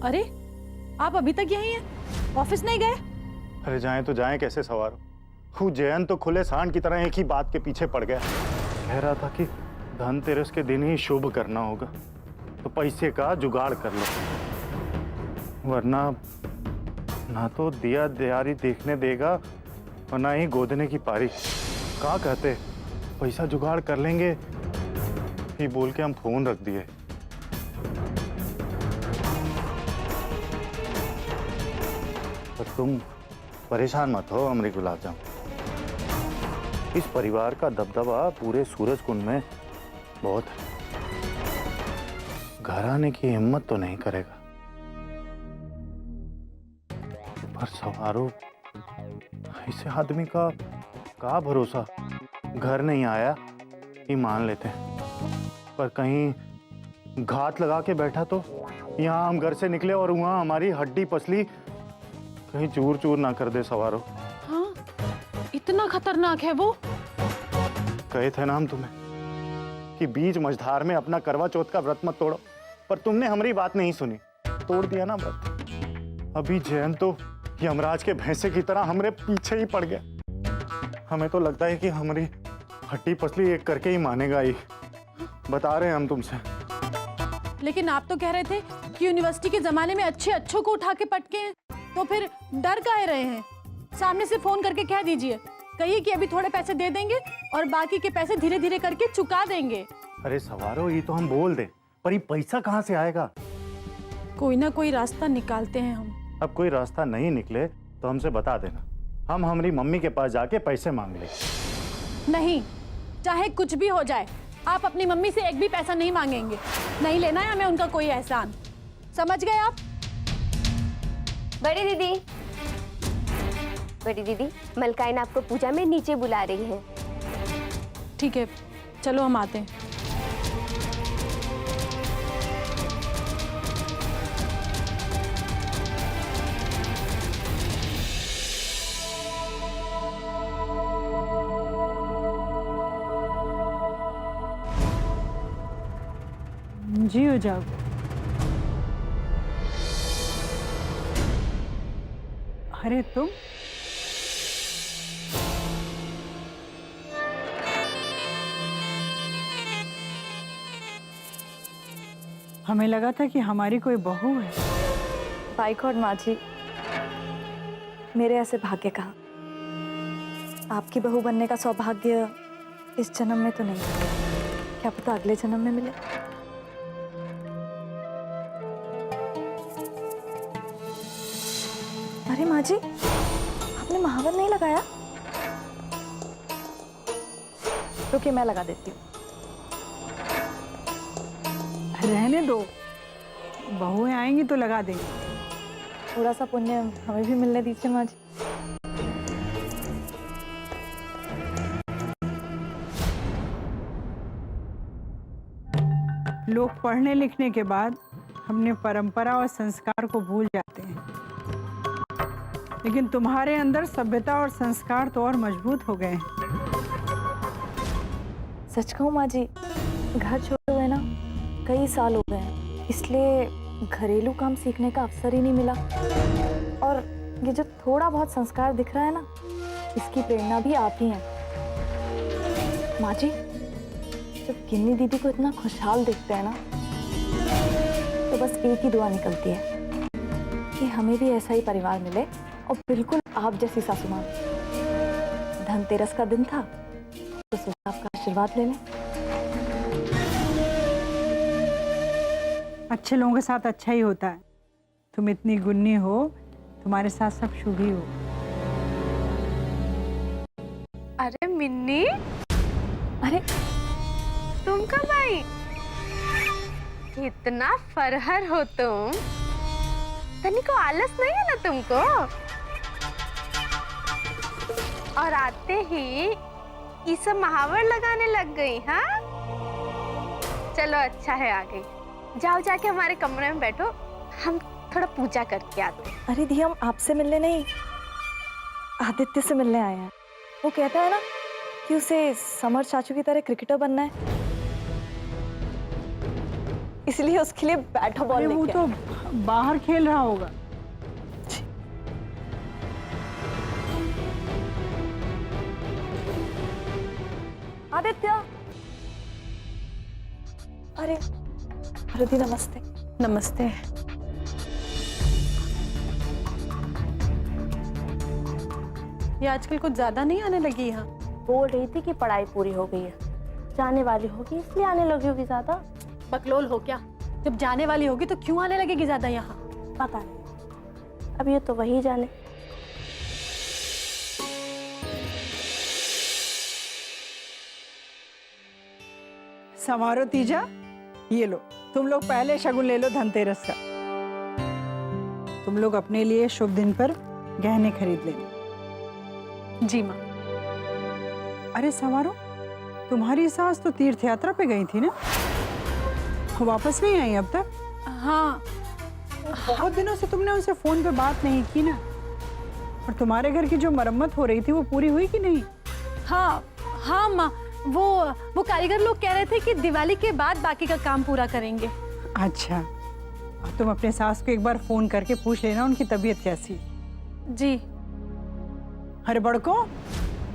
अरे आप अभी तक यहीं हैं? ऑफिस नहीं गए? अरे जाएं तो जाएं कैसे सवार हो? जयंत तो खुले सांड की तरह एक ही बात के पीछे पड़ गया। कह रहा था कि धनतेरस के दिन ही शुभ करना होगा, तो पैसे का जुगाड़ कर लो, वरना ना तो दिया दियारी देखने देगा और ना ही गोदने की पारी। क्या कहते, पैसा जुगाड़ कर लेंगे ये बोल के हम फोन रख दिए। पर तुम परेशान मत हो अमरी गुलाब जाम, इस परिवार का दबदबा पूरे सूरज कुंड में बहुत है। घर आने की हिम्मत तो नहीं करेगा, पर सवारों ऐसे आदमी का भरोसा। घर नहीं आया ही मान लेते हैं, पर कहीं घात लगा के बैठा तो यहाँ हम घर से निकले और वहाँ हमारी हड्डी पसली कहीं चूर चूर ना कर दे सवारों। हाँ, इतना खतरनाक है वो? कहे थे ना हम तुम्हें कि बीच मझधार में अपना करवा चौथ का व्रत मत तोड़ो, पर तुमने हमारी बात नहीं सुनी, तोड़ दिया ना व्रत। अभी जयंत तो यमराज के भैंसे की तरह हमरे पीछे ही पड़ गया। हमें तो लगता है कि हमारी हड्डी पसली एक करके ही मानेगा ही। बता रहे हैं हम तुमसे। लेकिन आप तो कह रहे थे कि यूनिवर्सिटी के जमाने में अच्छे अच्छों को उठा के पटके हैं, तो फिर डर काहे रहे हैं? सामने से फोन करके कह दीजिए, कहिए कि अभी थोड़े पैसे दे देंगे और बाकी के पैसे धीरे धीरे करके चुका देंगे। अरे सवारो, ये तो हम बोल दें, पर ये पैसा कहाँ से आएगा? कोई ना कोई रास्ता निकालते हैं हम। अब कोई रास्ता नहीं निकले तो हमसे बता देना, हम हमारी मम्मी के पास जाके पैसे मांग ले। नहीं, चाहे कुछ भी हो जाए, आप अपनी मम्मी से एक भी पैसा नहीं मांगेंगे। नहीं लेना है हमें उनका कोई एहसान, समझ गए आप? बड़ी दीदी, बड़ी दीदी, मलकाइन आपको पूजा में नीचे बुला रही है। ठीक है, चलो हम आते हैं। जी हो जाओ। अरे तुम हमें लगा था कि हमारी कोई बहू है। बाई गॉड माँ जी, मेरे ऐसे भाग्य का, आपकी बहू बनने का सौभाग्य इस जन्म में तो नहीं, क्या पता अगले जन्म में मिले। अरे माँ जी, आपने महावर नहीं लगाया? रुकिए, मैं लगा देती हूँ। रहने दो, बहुएं आएंगी तो लगा देंगे। थोड़ा सा पुण्य हमें भी मिलने दीजिए माँ जी। लोग पढ़ने लिखने के बाद अपने परंपरा और संस्कार को भूल जाते हैं, लेकिन तुम्हारे अंदर सभ्यता और संस्कार तो और मजबूत हो गए हैं। सच कहूँ माँ जी, घर छोड़े हुए ना कई साल हो गए हैं, इसलिए घरेलू काम सीखने का अवसर ही नहीं मिला। और ये जो थोड़ा बहुत संस्कार दिख रहा है ना, इसकी प्रेरणा भी आप ही हैं। माँ जी, जब गिन्नी दीदी को इतना खुशहाल देखते हैं ना, तो बस एक ही दुआ निकलती है कि हमें भी ऐसा ही परिवार मिले और बिल्कुल आप जैसी सासू माँ। धनतेरस का दिन था तो सोचा आपका आशीर्वाद ले लें। अच्छे लोगों के साथ अच्छा ही होता है। तुम इतनी गुन्नी हो, तुम्हारे साथ सब शुभ ही हो। अरे मिन्नी, अरे तुम कब आई? इतना फरहर हो तुम, तनिको आलस नहीं है ना तुमको? और आते ही ये सब महावर लगाने लग गई, हाँ? चलो अच्छा है आ गई। जाओ जाके हमारे कमरे में बैठो, हम थोड़ा पूजा करके आते हैं। अरे दी, हम आपसे मिलने नहीं, आदित्य से मिलने आए हैं। वो कहता है ना कि उसे समर चाचू की तरह क्रिकेटर बनना है, इसलिए उसके लिए बैट बॉल अरे वो लेके तो बाहर खेल रहा होगा। आदित्य, अरे आरती नमस्ते। नमस्ते। ये आजकल कुछ ज्यादा नहीं आने लगी यहाँ? बोल रही थी कि पढ़ाई पूरी हो गई है, जाने वाली होगी इसलिए आने लगी होगी ज्यादा। बकलोल हो क्या? जब जाने वाली होगी तो क्यों आने लगेगी ज्यादा यहाँ? पता नहीं, अब ये तो वही जाने। समारोह तीजा, ये लो, तुम लोग पहले शगुन ले लो धनतेरस का। तुम लोग अपने लिए शुभ दिन पर गहने खरीद लेना। जी माँ। अरे समारोह, तुम्हारी सास तो तीर्थ यात्रा पे गई थी ना, वापस नहीं आई अब तक? हाँ। बहुत दिनों से तुमने उनसे फोन पे बात नहीं की ना। और तुम्हारे घर की जो मरम्मत हो रही थी वो पूरी हुई कि नहीं? हाँ हाँ माँ, वो कारीगर लोग कह रहे थे कि दिवाली के बाद बाकी का काम पूरा करेंगे। अच्छा, और तुम अपने सास को एक बार फोन करके पूछ लेना उनकी तबीयत कैसी। जी। अरे बड़को,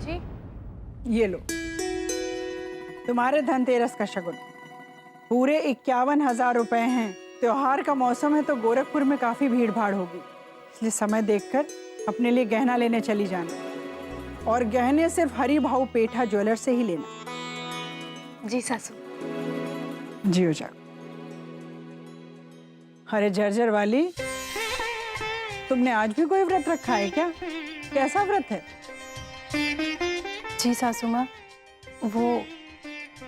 जी। ये लो तुम्हारे धनतेरस का शगुन। पूरे 51,000 रुपए हैं। त्योहार का मौसम है तो गोरखपुर में काफी भीड़ भाड़ होगी, इसलिए समय देखकर अपने लिए गहना लेने चली जाना। और गहने सिर्फ हरि भाऊ पेठा ज्वेलर से ही लेना। जी सासू। जी हो जाओ। अरे जर्जर वाली, तुमने आज भी कोई व्रत रखा है क्या? कैसा व्रत है? जी सासू माँ, वो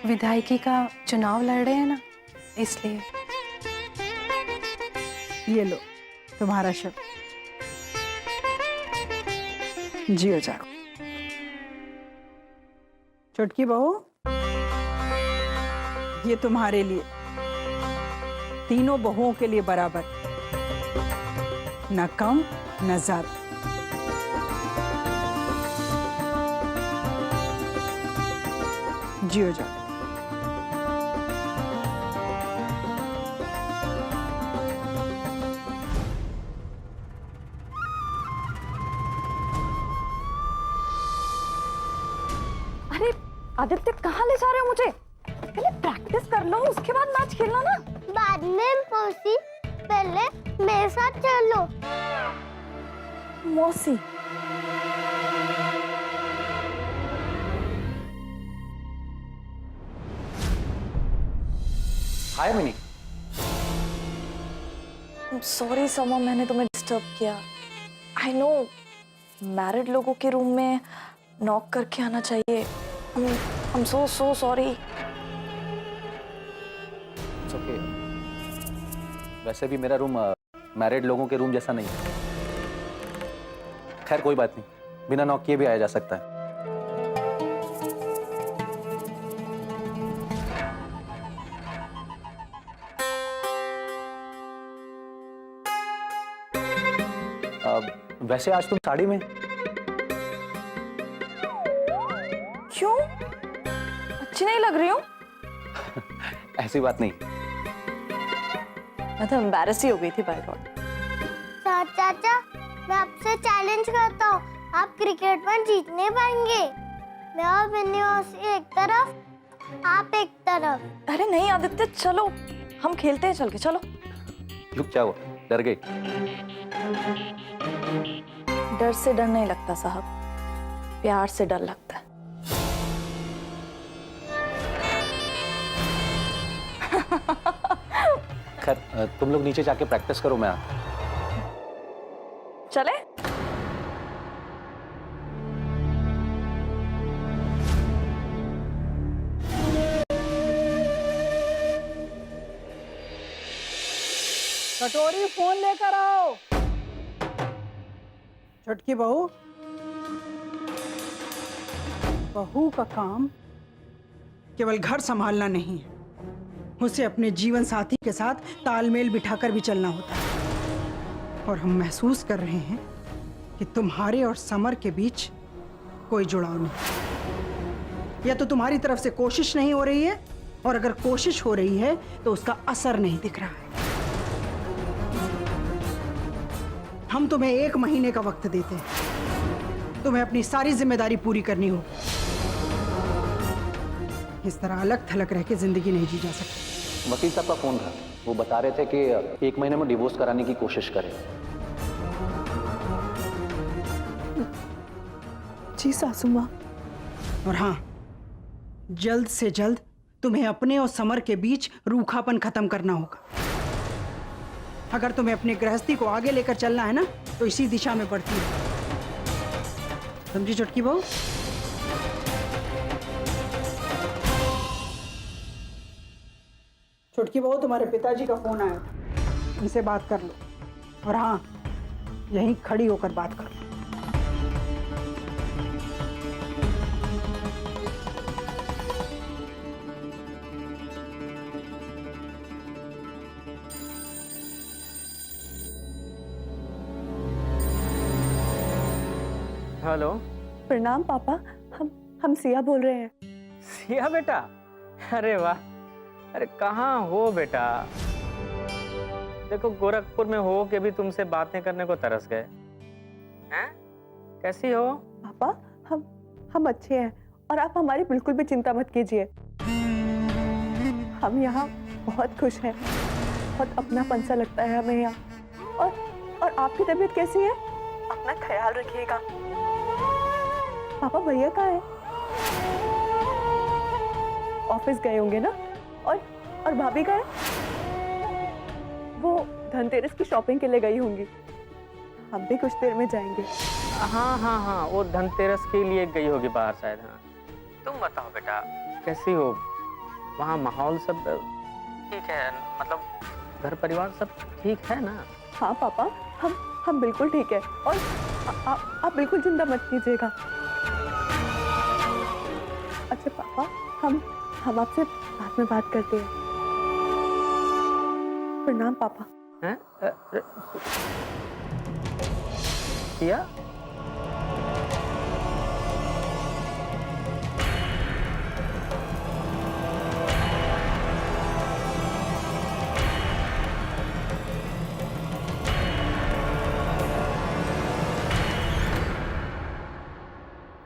विधायकी का चुनाव लड़ रहे हैं ना, इसलिए। ये लो तुम्हारा शब्द। जी हो जाओ। चुटकी बहू, ये तुम्हारे लिए, तीनों बहुओं के लिए बराबर, न कम न ज्यादा। जी हो जाओ। अरे आदित्य, कहाँ ले जा रहे हो मुझे? पहले प्रैक्टिस कर लो, उसके बाद मैच खेलना ना। बाद में मौसी, पहले मेरे साथ चलो। मौसी? हाय मिनी। सॉरी समा, मैंने तुम्हें डिस्टर्ब किया। आई नो मैरिड लोगों के रूम में नॉक करके आना चाहिए। I'm so sorry। It's okay। वैसे भी मेरा रूम मैरिड लोगों के रूम जैसा नहीं है। खैर कोई बात नहीं, बिना नॉक किए भी आया जा सकता है। वैसे आज तुम साड़ी में? क्यों? अच्छी नहीं लग रही हूँ? ऐसी बात नहीं। मैं तो एम्बैरस ही हो गई थी बाय गॉड। चाचा, मैं आपसे चैलेंज करता हूँ, आप क्रिकेट में जीत नहीं पाएंगे। मैं और बिन्नी मौसी एक तरफ, आप एक तरफ। अरे नहीं आदित्य, चलो हम खेलते हैं, चल के चलो। रुक जाओ, डर गई? डर से डर नहीं लगता साहब, प्यार से डर लगता है। खैर तुम लोग नीचे जाके प्रैक्टिस करो, मैं आता। चले? कटोरी फोन लेकर आओ। छुटकी बहू, बहू का काम केवल घर संभालना नहीं है, उसे अपने जीवन साथी के साथ तालमेल बिठाकर भी चलना होता है। और हम महसूस कर रहे हैं कि तुम्हारे और समर के बीच कोई जुड़ाव नहीं। या तो तुम्हारी तरफ से कोशिश नहीं हो रही है, और अगर कोशिश हो रही है तो उसका असर नहीं दिख रहा है। हम तुम्हें 1 महीने का वक्त देते हैं। तुम्हें अपनी सारी जिम्मेदारी पूरी करनी होगी। इस तरह अलग थलग रह के जिंदगी नहीं जी जा सकती। वकील साहब का फोन था, वो बता रहे थे कि 1 महीने में डिवोर्स कराने की कोशिश करें। जी सासू माँ। और हाँ, जल्द से जल्द तुम्हें अपने और समर के बीच रूखापन खत्म करना होगा। अगर तुम्हें अपनी गृहस्थी को आगे लेकर चलना है ना, तो इसी दिशा में बढ़ती है। समझी छोटकी बहू? छोटकी बहू, तुम्हारे पिताजी का फोन आया था, उनसे बात कर लो। और हाँ, यहीं खड़ी होकर बात कर लो। हेलो। प्रणाम पापा, हम सिया बोल रहे हैं। सिया बेटा, अरे वाह, अरे कहाँ हो बेटा? देखो गोरखपुर में हो के भी तुमसे बातें करने को तरस गए हैं। कैसी हो? पापा हम अच्छे हैं और आप हमारी बिल्कुल भी चिंता मत कीजिए। हम यहाँ बहुत खुश हैं, बहुत अपनापन सा लगता है हमें यहाँ। और आपकी तबीयत कैसी है? अपना ख्याल रखिएगा। पापा भैया कहाँ है? ऑफिस गए होंगे ना? और भाभी कहाँ है? वो धनतेरस की शॉपिंग के लिए गई होंगी। हम भी कुछ देर में जाएंगे। हाँ, वो धनतेरस के लिए गई होगी बाहर शायद। हाँ, तुम बताओ बेटा, कैसी हो? वहाँ माहौल सब ठीक है? मतलब घर परिवार सब ठीक है ना? हाँ पापा, हम बिल्कुल ठीक है। और आप बिल्कुल चिंता मत कीजिएगा। अच्छा पापा, हम आपसे बाद में बात करते हैं। प्रणाम पापा। हैं? क्या?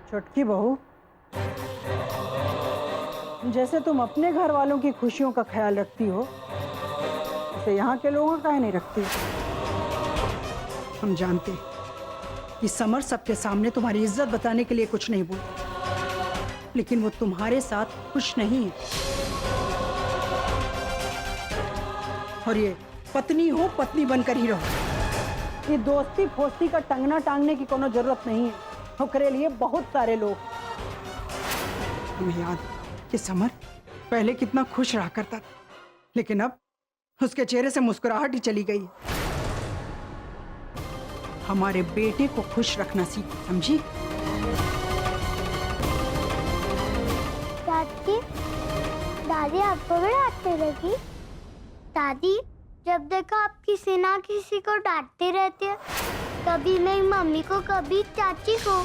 छोटकी बहू, जैसे तुम अपने घर वालों की खुशियों का ख्याल रखती हो, वैसे यहाँ के लोगों का नहीं रखती। हम जानते हैं कि समर सबके सामने तुम्हारी इज्जत बताने के लिए कुछ नहीं बोलता, लेकिन वो तुम्हारे साथ खुश नहीं है। और ये पत्नी हो, पत्नी बनकर ही रहो। ये दोस्ती फोस्ती का टंगना टांगने की कोनो जरूरत नहीं है। ओकरे लिए बहुत सारे लोग। हमें याद कि समर पहले कितना खुश रहा करता था, लेकिन अब उसके चेहरे से मुस्कुराहट ही चली गई। हमारे बेटे को खुश रखना सीखो, समझी? दादी, दादी आपको भी डांटने लगी? दादी, जब देखो आप किसी ना किसी को डांटती रहती है, कभी मेरी मम्मी को, कभी चाची को।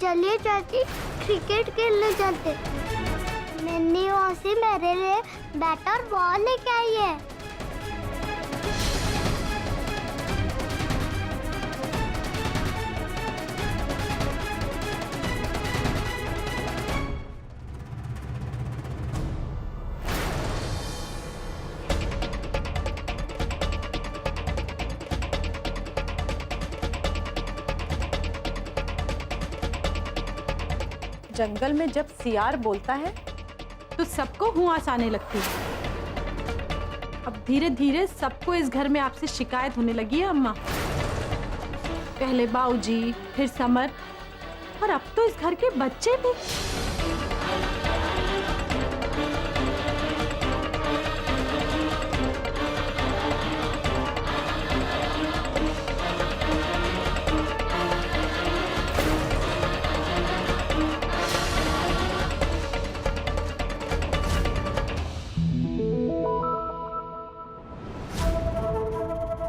चलिए चाची, क्रिकेट खेलने चलते। नन्ही मौसी मेरे लिए बैट और बॉल लेके आई है। जंगल में जब सियार बोलता है तो सबको हुआस आने लगती है। अब धीरे धीरे सबको इस घर में आपसे शिकायत होने लगी है अम्मा। पहले बाऊजी, फिर समर, और अब तो इस घर के बच्चे भी।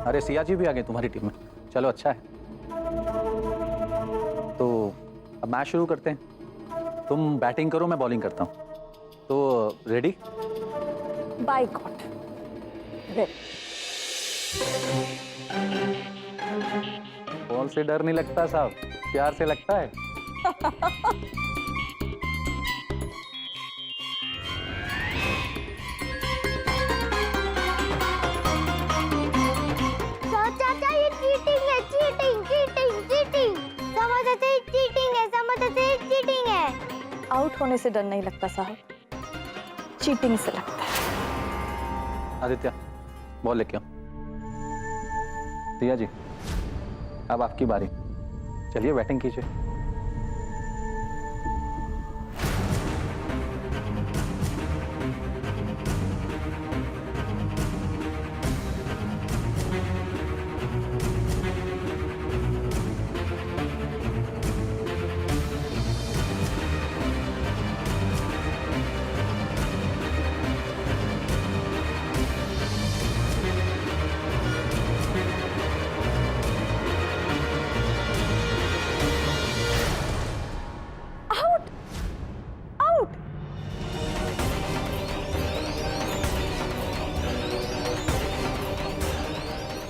अरे सिया जी भी आ गए तुम्हारी टीम में, चलो अच्छा है। तो अब मैच शुरू करते हैं। तुम बैटिंग करो, मैं बॉलिंग करता हूँ। तो रेडी? बाय गॉड, बॉल से डर नहीं लगता साहब, प्यार से लगता है। चाचा ये चीटिंग है, चीटिंग चीटिंग चीटिंग। समझते ही चीटिंग है, समझते ही चीटिंग है। आउट होने से डर नहीं लगता साहब, चीटिंग से लगता है। आदित्य, बॉल लेके आओ। दिया जी, अब आपकी बारी, चलिए बैटिंग कीजिए।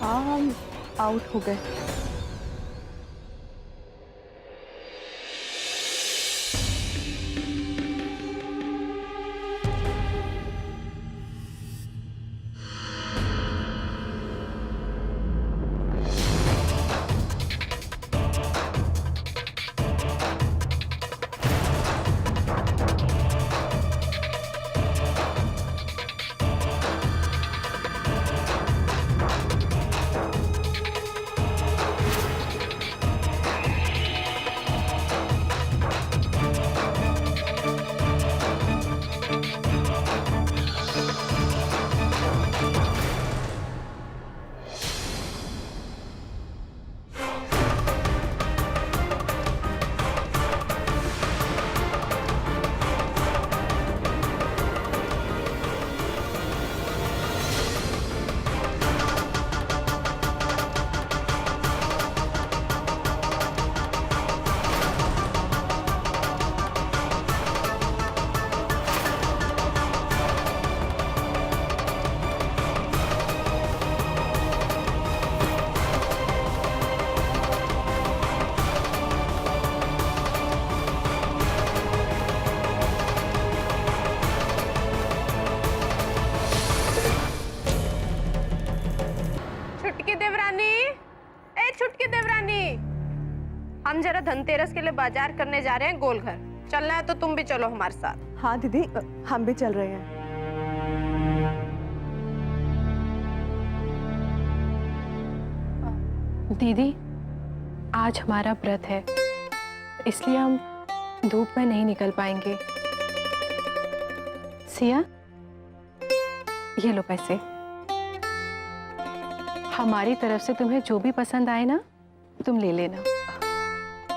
हाँ, हम आउट हो गए। हम जरा धनतेरस के लिए बाजार करने जा रहे हैं गोलघर। चलना है तो तुम भी चलो हमारे साथ। हाँ दीदी, हम भी चल रहे हैं। दीदी, आज हमारा व्रत है, इसलिए हम धूप में नहीं निकल पाएंगे। सिया, ये लो पैसे। हमारी तरफ से तुम्हें जो भी पसंद आए ना, तुम ले लेना।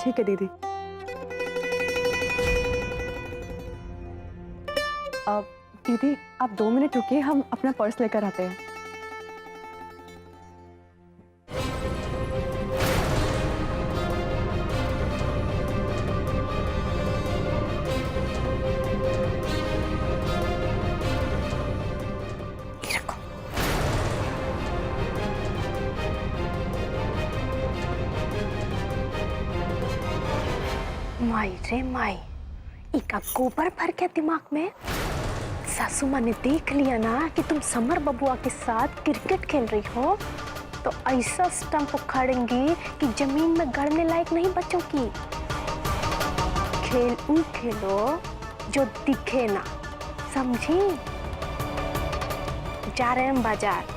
ठीक है दीदी। दीदी आप 2 मिनट रुकिए, हम अपना पर्स लेकर आते हैं। माई रे माई, इका गोबर भर के दिमाग में। सासू माँ ने देख लिया ना कि तुम समर बबुआ के साथ क्रिकेट खेल रही हो, तो ऐसा स्टंप उखाड़ेंगी कि जमीन में गड़ने लायक नहीं बचोगी। खेल ऊ खेलो जो दिखे ना, समझी? जा रहे हैं बाजार।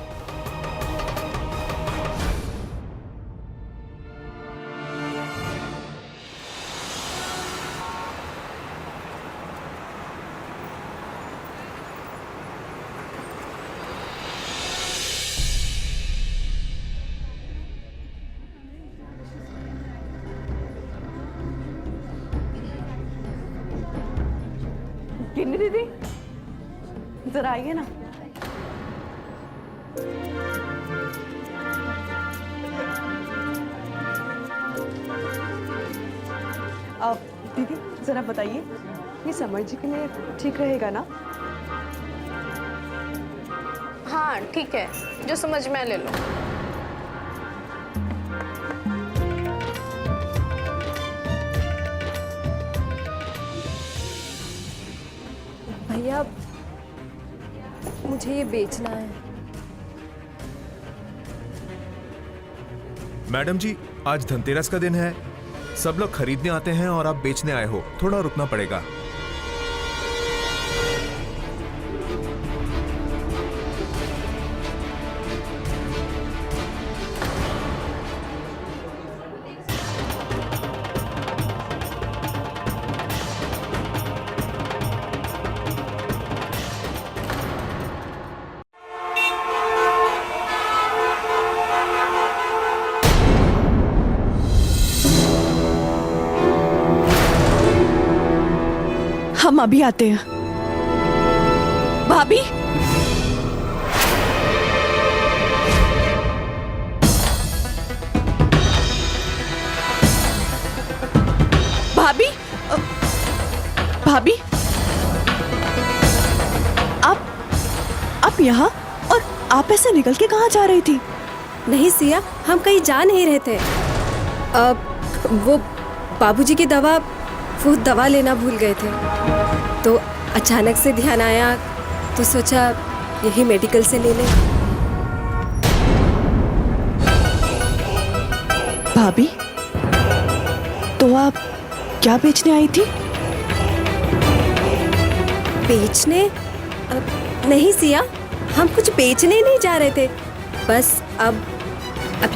गिन्नी दीदी, जरा आइए ना। दीदी जरा बताइए, ये समर जी के लिए ठीक रहेगा ना? हाँ ठीक है, जो समझ में ले लो। भैया मुझे ये बेचना है। मैडम जी, आज धनतेरस का दिन है, सब लोग खरीदने आते हैं और आप बेचने आए हो, थोड़ा रुकना पड़ेगा। हम अभी आते हैं। भाभी, भाभी, भाभी, आप यहाँ, और आप ऐसे निकल के कहाँ जा रही थी? नहीं सिया, हम कहीं जा नहीं रहे थे। वो बाबूजी की दवा, वो दवा लेना भूल गए थे, तो अचानक से ध्यान आया तो सोचा यही मेडिकल से ले लें। भाभी, तो आप क्या बेचने आई थी? बेचने? नहीं सिया, हम कुछ बेचने नहीं जा रहे थे, बस अब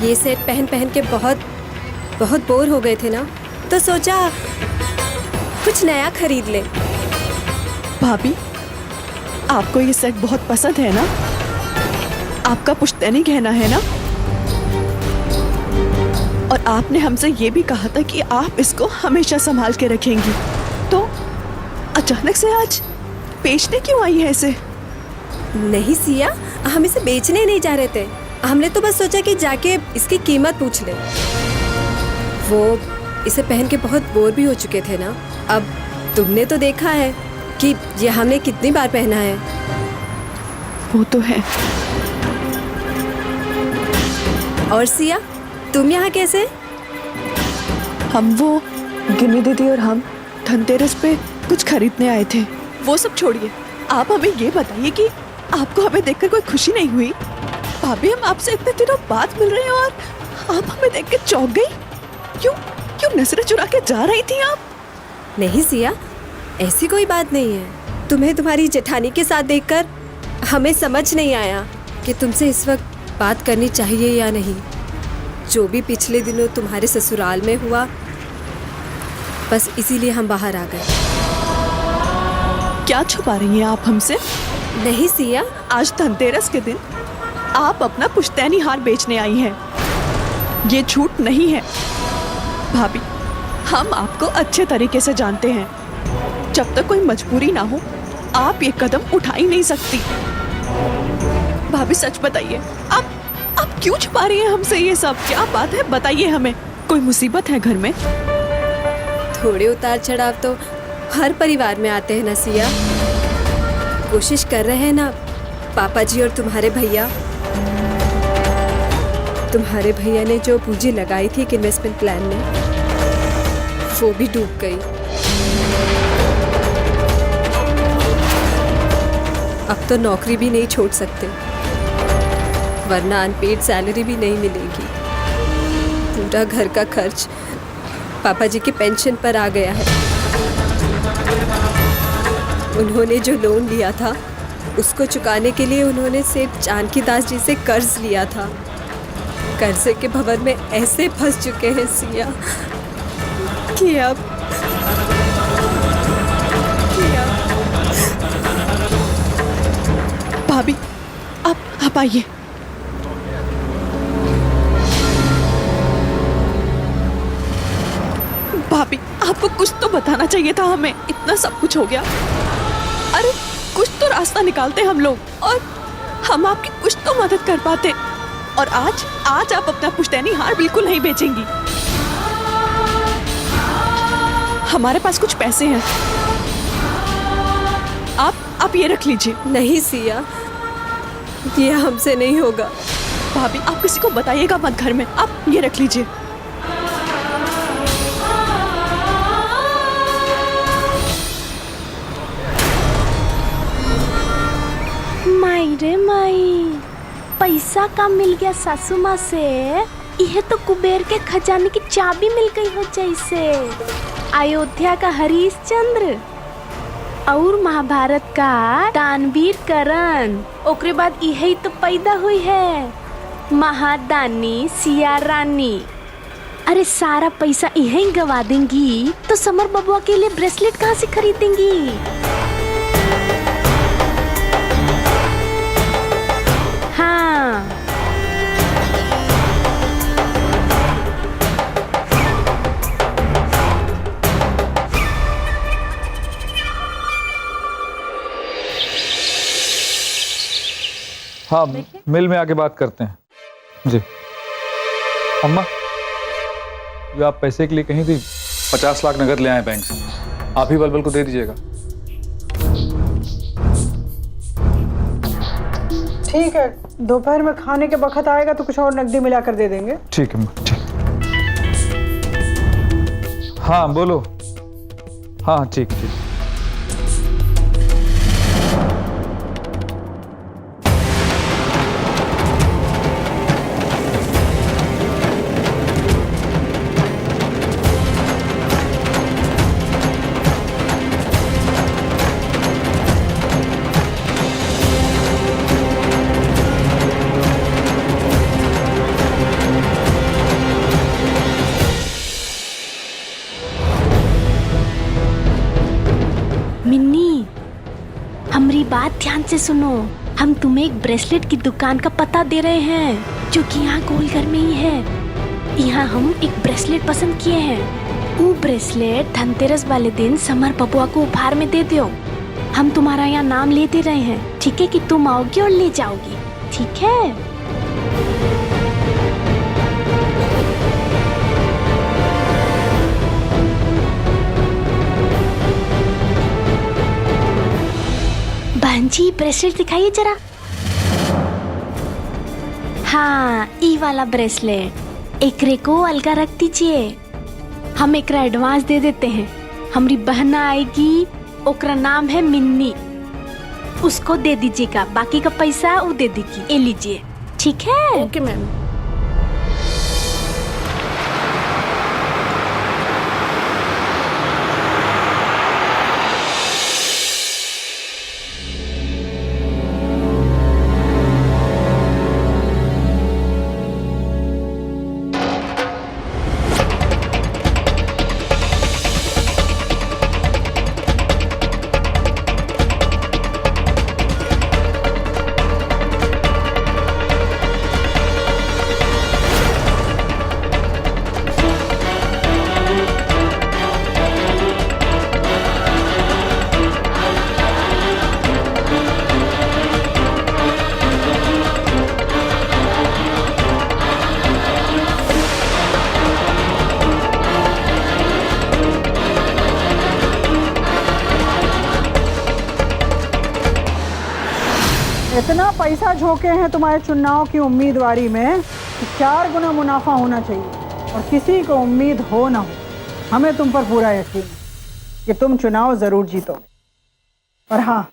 ये सेट पहन पहन के बहुत बोर हो गए थे ना, तो सोचा कुछ नया खरीद ले। भाभी, आपको ये सेट बहुत पसंद है ना? आपका पुश्तैनी गहना है ना? और आपने हमसे ये भी कहा था कि आप इसको हमेशा संभाल के रखेंगी, तो अचानक से आज बेचने क्यों आई है इसे? नहीं सिया, हम इसे बेचने नहीं जा रहे थे, हमने तो बस सोचा कि जाके इसकी कीमत पूछ ले। वो इसे पहन के बहुत बोर भी हो चुके थे ना। अब तुमने तो देखा है कि ये हमने कितनी बार पहना है। वो तो है। और सिया, तुम यहाँ कैसे? हम वो गिनी दीदी और हम धनतेरस पे कुछ खरीदने आए थे। वो सब छोड़िए, आप हमें ये बताइए कि आपको हमें देखकर कोई खुशी नहीं हुई? भाभी, हम आपसे इतने दिनों बाद मिल रहे हैं और आप हमें देख के चौंक गई। क्यों नजरें चुरा के जा रही थी आप? नहीं सिया, ऐसी कोई बात नहीं है। तुम्हें तुम्हारी जेठानी के साथ देखकर हमें समझ नहीं आया कि तुमसे इस वक्त बात करनी चाहिए या नहीं। जो भी पिछले दिनों तुम्हारे ससुराल में हुआ, बस इसीलिए हम बाहर आ गए। क्या छुपा रही हैं आप हमसे? नहीं सिया, आज धनतेरस के दिन आप अपना पुश्तैनी हार बेचने आई हैं। ये झूठ नहीं है। भाभी, हम आपको अच्छे तरीके से जानते हैं। जब तक कोई मजबूरी ना हो, आप ये कदम उठा ही नहीं सकती। भाभी, सच बताइए, आप क्यों छुपा रही हैं हमसे ये सब? क्या बात है, बताइए हमें। कोई मुसीबत है घर में? थोड़े उतार चढ़ाव तो हर परिवार में आते हैं ना सिया। कोशिश कर रहे हैं ना पापा जी और तुम्हारे भैया। तुम्हारे भैया ने जो पूंजी लगाई थी एक इन्वेस्टमेंट प्लान में, वो भी डूब गई। अब तो नौकरी भी नहीं छोड़ सकते, वरना अनपेड सैलरी भी नहीं मिलेगी। पूरा घर का खर्च पापा जी के पेंशन पर आ गया है। उन्होंने जो लोन लिया था, उसको चुकाने के लिए उन्होंने सेठ जानकी दास जी से कर्ज लिया था। कर्जे के भंवर में ऐसे फंस चुके हैं सिया कि अब भाभी, आप आइए। भाभी, आपको कुछ तो बताना चाहिए था हमें। इतना सब कुछ हो गया, अरे कुछ तो रास्ता निकालते हम लोग, और हम आपकी कुछ तो मदद कर पाते। और आज आप अपना पुश्तैनी हार बिल्कुल नहीं बेचेंगी। हमारे पास कुछ पैसे हैं, आप ये रख लीजिए। नहीं सिया, ये हमसे नहीं होगा। भाभी आप किसी को बताइएगा मत घर में, आप ये रख लीजिए। माई रे माई, पैसा कम मिल गया सासू माँ से। यह तो कुबेर के खजाने की चाबी मिल गई हो जैसे। अयोध्या का हरिश्चंद्र और महाभारत का दानवीर करण, ओकरे बाद यही तो पैदा हुई है महादानी सिया रानी। अरे सारा पैसा यही गवा देंगी तो समर बबुआ के लिए ब्रेसलेट कहाँ से खरीदेंगी? हाँ हाँ, मिल में आके बात करते हैं जी। अम्मा, ये आप पैसे के लिए कहीं थी? 50 लाख नगद ले आए बैंक से, आप ही बलबल को दे दीजिएगा। ठीक है, दोपहर में खाने के वक्त आएगा तो कुछ और नकदी मिलाकर दे देंगे। ठीक है अम्मा, ठीक। हाँ बोलो। हाँ ठीक ठीक। मिन्नी, हमारी बात ध्यान से सुनो। हम तुम्हें एक ब्रेसलेट की दुकान का पता दे रहे हैं जो कि यहाँ गोलघर में ही है। यहाँ हम एक ब्रेसलेट पसंद किए हैं। वो ब्रेसलेट धनतेरस वाले दिन समर बबुआ को उपहार में दे दो। हम तुम्हारा यहाँ नाम ले दे रहे हैं, ठीक है? कि तुम आओगी और ले जाओगी, ठीक है? बहन जी ब्रेसलेट दिखाइए जरा। हाँ, ई वाला ब्रेसलेट एकरे को अलगा रख दीजिए। हम एकरा एडवांस दे देते हैं। हमारी बहना आएगी, ओकरा नाम है मिन्नी, उसको दे दीजिएगा। बाकी का पैसा वो दे देगी। ये लीजिए, ठीक है? Okay ma'am. इतना पैसा झोंके हैं तुम्हारे चुनाव की उम्मीदवारी में कि 4 गुना मुनाफा होना चाहिए और किसी को उम्मीद हो ना हो। हमें तुम पर पूरा यकीन है कि तुम चुनाव जरूर जीतोगे। और हाँ,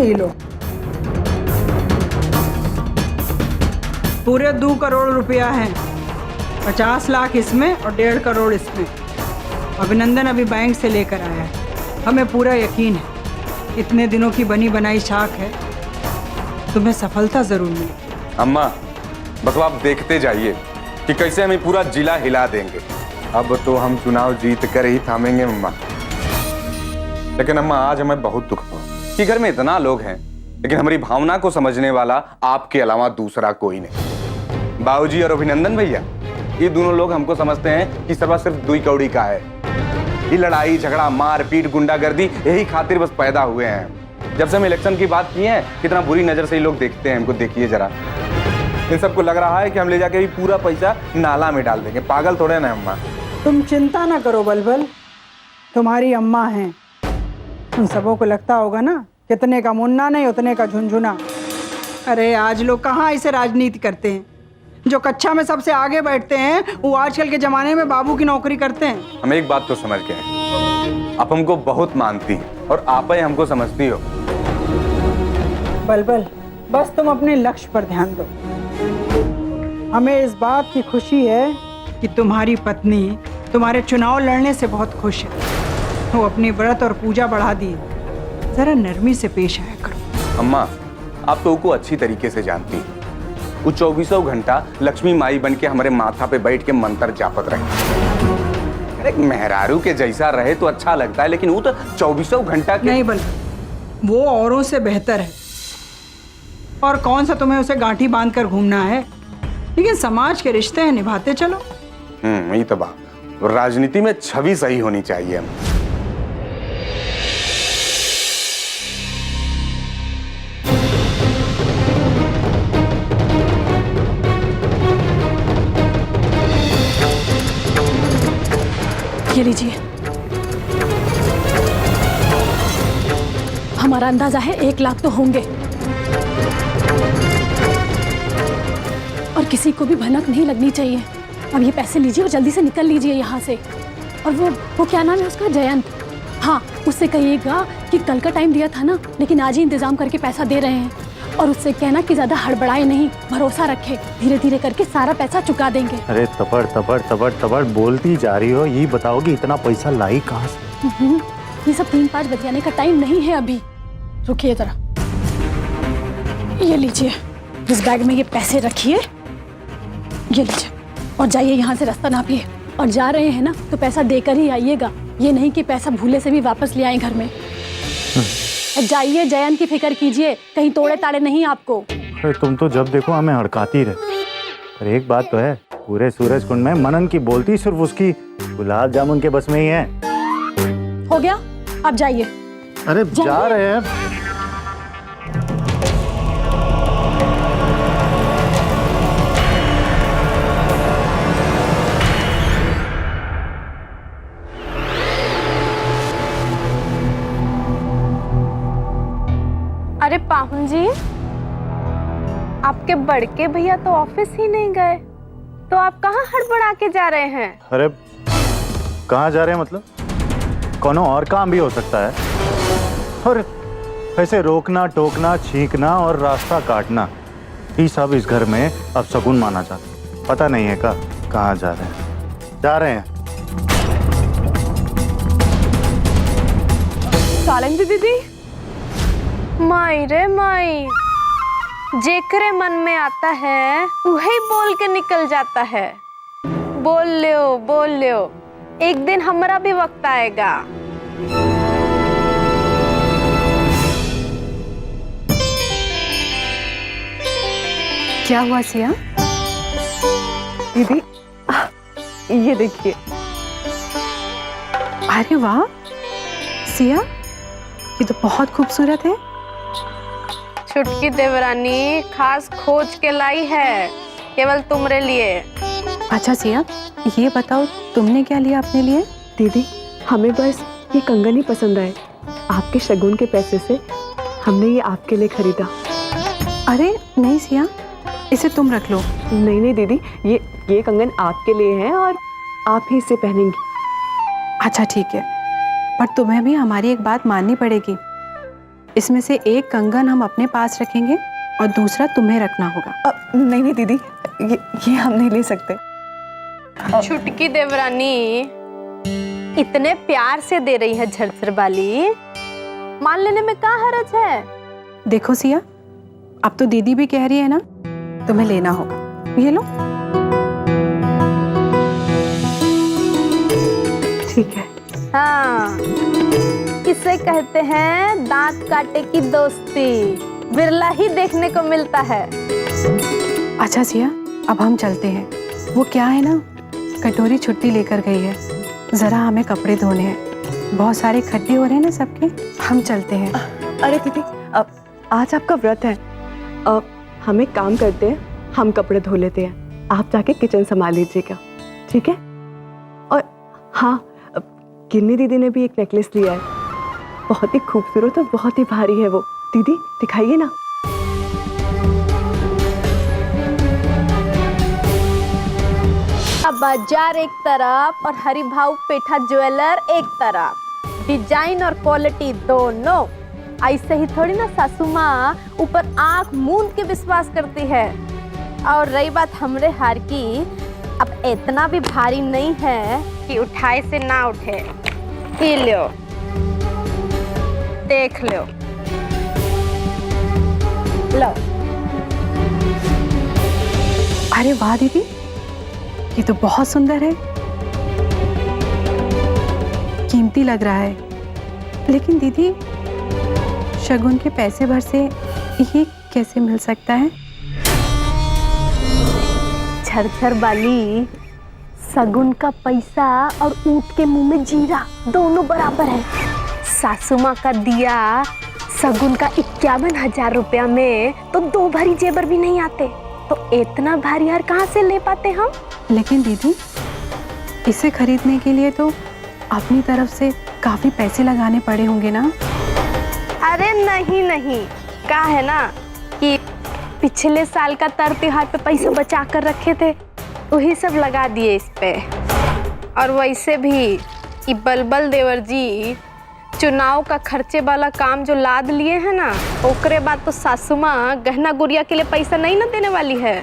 लो पूरे 2 करोड़ रुपया है। 50 लाख इसमें और 1.5 करोड़ इसमें। अभिनंदन अभी बैंक से लेकर आया है। हमें पूरा यकीन है इतने दिनों की बनी बनाई शाख है, तुम्हें सफलता जरूर मिलेगी। अम्मा बस आप देखते जाइए कि कैसे हमें पूरा जिला हिला देंगे। अब तो हम चुनाव जीत कर ही थामेंगे अम्मा। लेकिन अम्मा आज हमें बहुत दुख हुआ कि घर में इतना लोग हैं लेकिन हमारी भावना को समझने वाला आपके अलावा दूसरा कोई नहीं। बाबूजी और अभिनंदन भैया, ये दोनों लोग हमको समझते हैं कि सर्वा सिर्फ दुई कौड़ी का है। ये लड़ाई झगड़ा मारपीट गुंडागर्दी यही खातिर बस पैदा हुए हैं। जब से हम इलेक्शन की बात की है कितना बुरी नजर से ये लोग देखते हैं हमको। देखिए जरा, इन सबको लग रहा है कि हम ले जाके भी पूरा पैसा नाला में डाल देंगे। पागल थोड़े ना अम्मा। तुम चिंता ना करो बलबल, तुम्हारी अम्मा हैं। उन सबों को लगता होगा ना कितने का मुन्ना नहीं उतने का झुनझुना। अरे आज लोग कहाँ ऐसे राजनीति करते हैं। जो कक्षा में सबसे आगे बैठते हैं वो आजकल के जमाने में बाबू की नौकरी करते हैं। हम एक बात तो समझ गए, आप हमको बहुत मानती हैं और आप ही हमको समझती हो। बलबल, बस तुम अपने लक्ष्य पर ध्यान दो। हमें इस बात की खुशी है कि तुम्हारी पत्नी तुम्हारे चुनाव लड़ने से बहुत खुश है। वो अपनी व्रत और पूजा बढ़ा दी। जरा नरमी से पेश आया करो। अम्मा, आप तो को अच्छी तरीके से जानती हैं। वो 24 घंटा लक्ष्मी माई बन के हमारे माथा पे बैठ के मंत्र जापत रहे। अरे मेहरारू के जैसा रहे तो अच्छा लगता है, लेकिन वो तो 24 घंटा के नहीं बल, वो औरों से बेहतर है। और कौन सा तुम्हें उसे गांठी बांध कर घूमना है, लेकिन समाज के रिश्ते हैं, निभाते चलो। ये तो बात, राजनीति में छवि सही होनी चाहिए। हम ये लीजिए, हमारा अंदाजा है 1 लाख तो होंगे। और किसी को भी भनक नहीं लगनी चाहिए। अब ये पैसे लीजिए और जल्दी से निकल लीजिए यहाँ से। और वो क्या नाम है उसका, जयंत, हाँ उससे कहिएगा कि कल का टाइम दिया था ना, लेकिन आज ही इंतजाम करके पैसा दे रहे हैं। और उससे कहना कि ज्यादा हड़बड़ाए नहीं, भरोसा रखे, धीरे धीरे करके सारा पैसा चुका देंगे। अरे तबड़ तबड़ तबड़ तबड़ बोलती जा रही हो, ये बताओगी इतना पैसा लाई कहाँ से? ये सब 3-5 बजाने का टाइम नहीं है अभी। रुकिए जरा, ये लीजिए, इस बैग में ये पैसे रखिए, ये लीजिए और जाइए यहाँ से, रास्ता नापिए। और जा रहे हैं ना तो पैसा देकर ही आइएगा, ये नहीं कि पैसा भूले से भी वापस ले आए घर में। जाइए, जयंत की फिक्र कीजिए, कहीं तोड़े ताड़े नहीं आपको। अरे तुम तो जब देखो हमें हड़काती रहे। पर एक बात तो है, पूरे सूरज कुंड में मनन की बोलती सिर्फ उसकी गुलाब जामुन के बस में ही है। हो गया, अब जाइए। अरे जा रहे हैं। अरे पाहुन जी, आपके बड़के भैया तो ऑफिस ही नहीं गए, तो आप कहाँ हड़बड़ा के जा रहे हैं? अरे कहाँ जा रहे हैं मतलब? कोनो और काम भी हो सकता है। और ऐसे रोकना टोकना छींकना और रास्ता काटना, ये सब इस घर में अब शगुन माना जाता। पता नहीं है कहाँ जा रहे हैं? जा रहे हैं। सालंगी दीदी, माई रे माई, जेकरे मन में आता है वही बोल के निकल जाता है। बोल लियो, एक दिन हमारा भी वक्त आएगा। क्या हुआ सिया? दीदी, ये देखिए। अरे वाह सिया, ये तो बहुत खूबसूरत है। छुटकी देवरानी खास खोज के लाई है, केवल तुम्हारे लिए। अच्छा सिया, ये बताओ तुमने क्या लिया अपने लिए? दीदी, हमें बस ये कंगन ही पसंद आए। आपके शगुन के पैसे से हमने ये आपके लिए खरीदा। अरे नहीं सिया, इसे तुम रख लो। नहीं दीदी, ये कंगन आपके लिए है और आप ही इसे पहनेंगी। अच्छा ठीक है, पर तुम्हें भी हमारी एक बात माननी पड़ेगी। इसमें से एक कंगन हम अपने पास रखेंगे और दूसरा तुम्हें रखना होगा। नहीं दीदी, ये हम नहीं ले सकते। छुटकी देवरानी इतने प्यार से दे रही है झरझर वाली, मान लेने में क्या हर्ज है? देखो सिया, अब तो दीदी भी कह रही है ना, तुम्हें लेना होगा। ये लो। ठीक है। हाँ, इसे कहते हैं दांत काटे की दोस्ती, बिरला ही देखने को मिलता है। अच्छा सिया, अब हम चलते हैं। वो क्या है ना, कटोरी छुट्टी लेकर गई है, जरा हमें कपड़े धोने हैं, बहुत सारे खड्डे हो रहे हैं ना सबके। हम चलते हैं। अरे दीदी, अब आज आपका व्रत है, अब हम एक काम करते हैं, हम कपड़े धो लेते हैं, आप जाके किचन संभाल लीजिएगा, ठीक है? और हाँ, गिन्नी दीदी ने भी एक नेकलेस लिया है, बहुत ही खूबसूरत और बहुत ही भारी है वो। दीदी दिखाइए ना। अब बाजार एक तरफ और हरिभाव पेठा ज्वेलर एक तरफ, डिजाइन और क्वालिटी दोनों। ऐसे ही थोड़ी ना सासू माँ ऊपर आंख मूंद के विश्वास करती है। और रही बात हमरे हार की, अब इतना भी भारी नहीं है कि उठाए से ना उठे। ही लो, देख लो। लो। अरे वाह दीदी, ये तो बहुत सुंदर है, कीमती लग रहा है। लेकिन दीदी, शगुन के पैसे भर से ये कैसे मिल सकता है? झरझर वाली, सगुन का पैसा और ऊँट के मुंह में जीरा दोनों बराबर है। सासू माँ का दिया सगुन का 51,000 रुपया में तो 2 भरी जेबर भी नहीं आते, तो इतना भारी हार कहाँ से ले पाते हम? लेकिन दीदी, इसे खरीदने के लिए तो अपनी तरफ से काफी पैसे लगाने पड़े होंगे ना? अरे नहीं नहीं, क्या है ना कि पिछले साल का तर त्योहार पे पैसे बचा कर रखे थे, वही सब लगा दिए इस पे। और वैसे भी ये बलबल देवर जी चुनाव का खर्चे वाला काम जो लाद लिए हैं ना, ओकरे बाद तो सासू माँ गहना गुड़िया के लिए पैसा नहीं ना देने वाली है।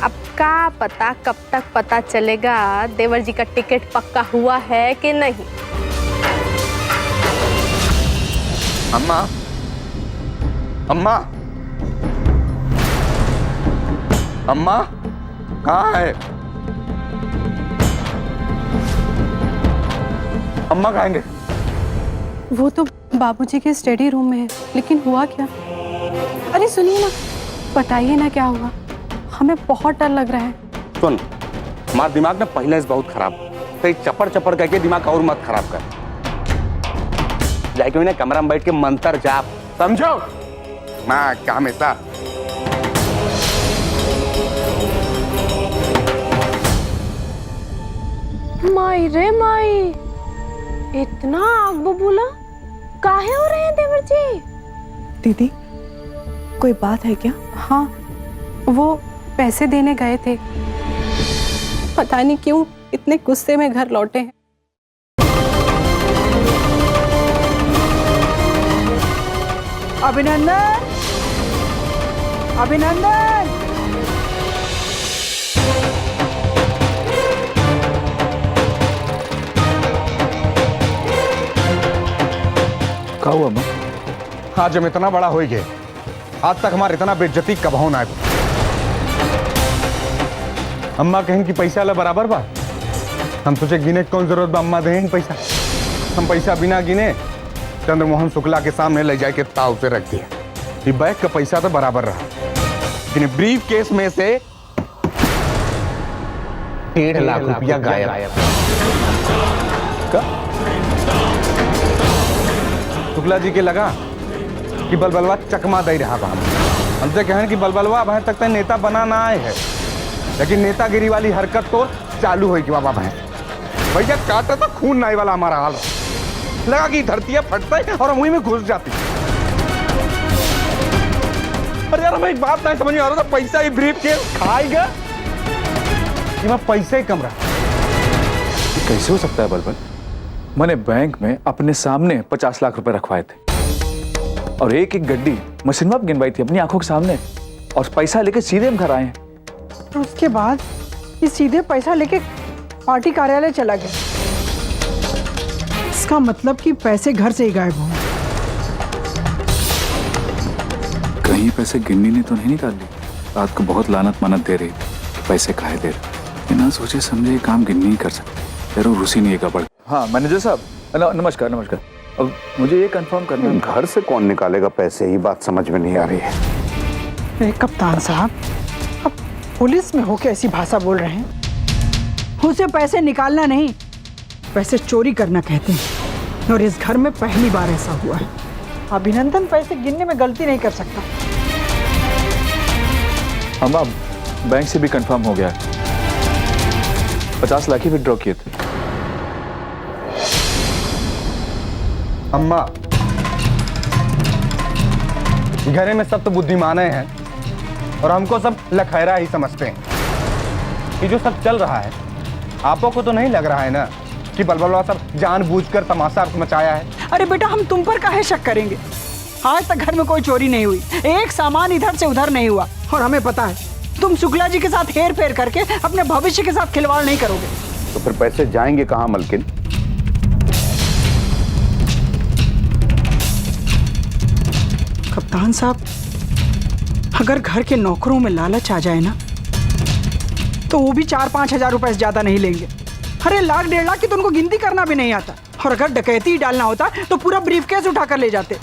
अब का पता कब तक पता चलेगा देवर जी का टिकट पक्का हुआ है कि नहीं। अम्मा, अम्मा, अम्मा, कहाँ है अम्मा? कहेंगे वो तो बाबूजी के स्टडी रूम में है, लेकिन हुआ क्या? अरे सुनिए ना, बताइए ना क्या हुआ, हमें बहुत डर लग रहा है। सुन, हमारा दिमाग ना पहले से बहुत खराब, तो चपड़ चपड़ करके दिमाग और मत खराब कर। जाके ना कमरा में बैठ के मंत्र जाप, समझो? माँ क्या हमेशा माई रे माई, इतना आग बबूला काहे हो रहे हैं देवर जी? दीदी, कोई बात है क्या? हाँ, वो पैसे देने गए थे, पता नहीं क्यों इतने गुस्से में घर लौटे हैं। अभिनंदन, अभिनंदन, क्या हुआ माँ? आज हम इतना बड़ा हो गए, आज तक हमारे इतना बेइज्जती कब हो ना है। अम्मा कहें कि पैसा ला बराबर बा, हम तुझे गिने की कौन जरूरत बा? अम्मा दें पैसा, हम पैसा बिना गिने चंद्रमोहन शुक्ला के सामने ले जाके ताव से रख दिया। ये बैग का पैसा तो बराबर रहा, लेकिन ब्रीफ केस में से 1.5 लाख रुपया गायब। शुक्ला जी के लगा कि बलबलवा चकमा दे रहा बा, हमसे कहें कि बलबलवा अब तक तो नेता बना ना आए है, लेकिन नेतागिरी वाली हरकत तो चालू हुई कि बाबा भैया काटा तो खून नाई वाला हमारा हाल लगा कि धरतियां फटता है और मुंह में घुस जाती। अरे यार, हमें एक बात नहीं समझ में आ रहा था, पैसा ही ब्रीफ के खाएगा कि मैं पैसे ही कम रहा। कैसे हो सकता है बलबल? मैंने बैंक में अपने सामने 50 लाख रुपए रखवाए थे और एक एक गड्डी मशीनवा पे गिनवाई थी अपनी आंखों के सामने, और पैसा लेके सीधे हम घर आए हैं। और उसके बाद ये सीधे पैसा लेके पार्टी कार्यालय चला गया। इसका मतलब कि पैसे घर से ही गायब हुए। कहीं पैसे गिन्नी ने तो नहीं निकाल ली? रात को बहुत लानत मानत दे रही थी, पैसे काहे दे रहे? बिना सोचे समझे ये काम गिन्नी ही कर सकते, जरूर उसी ने गड़बड़। हाँ मैनेजर साहब, नमस्कार नमस्कार। अब मुझे ये कंफर्म करना है, घर से कौन निकालेगा पैसे, ये बात समझ में नहीं आ रही है। कप्तान साहब, अब पुलिस में होके ऐसी भाषा बोल रहे हैं? उसे पैसे निकालना नहीं, पैसे चोरी करना कहते हैं। और इस घर में पहली बार ऐसा हुआ है। अभिनंदन पैसे गिनने में गलती नहीं कर सकता। अम्मा, बैंक से भी कंफर्म हो गया है। 50 लाख ही विड्रॉ किए थे। अम्मा, घरे में सब तो बुद्धिमाने हैं और हमको सब लखैरा ही समझते हैं। ये जो सब चल रहा है, आपको को तो नहीं लग रहा है ना कि बलबलवा सब जानबूझकर तमाशा मचाया है? अरे बेटा, हम तुम पर काहे शक करेंगे? आज तक घर में कोई चोरी नहीं हुई, एक सामान इधर से उधर नहीं हुआ। और हमें पता है तुम शुक्ला जी के साथ हेर फेर करके अपने भविष्य के साथ खिलवाड़ नहीं करोगे। तो फिर पैसे जाएंगे कहाँ मलकिन? कप्तान साहब, अगर घर के नौकरों में लालच आ जाए ना, तो वो भी 4-5 हजार रुपए से ज्यादा नहीं लेंगे। अरे 1-1.5 लाख की तो उनको गिनती करना भी नहीं आता। और अगर डकैती ही डालना होता तो पूरा ब्रीफकेस उठाकर ले जाते।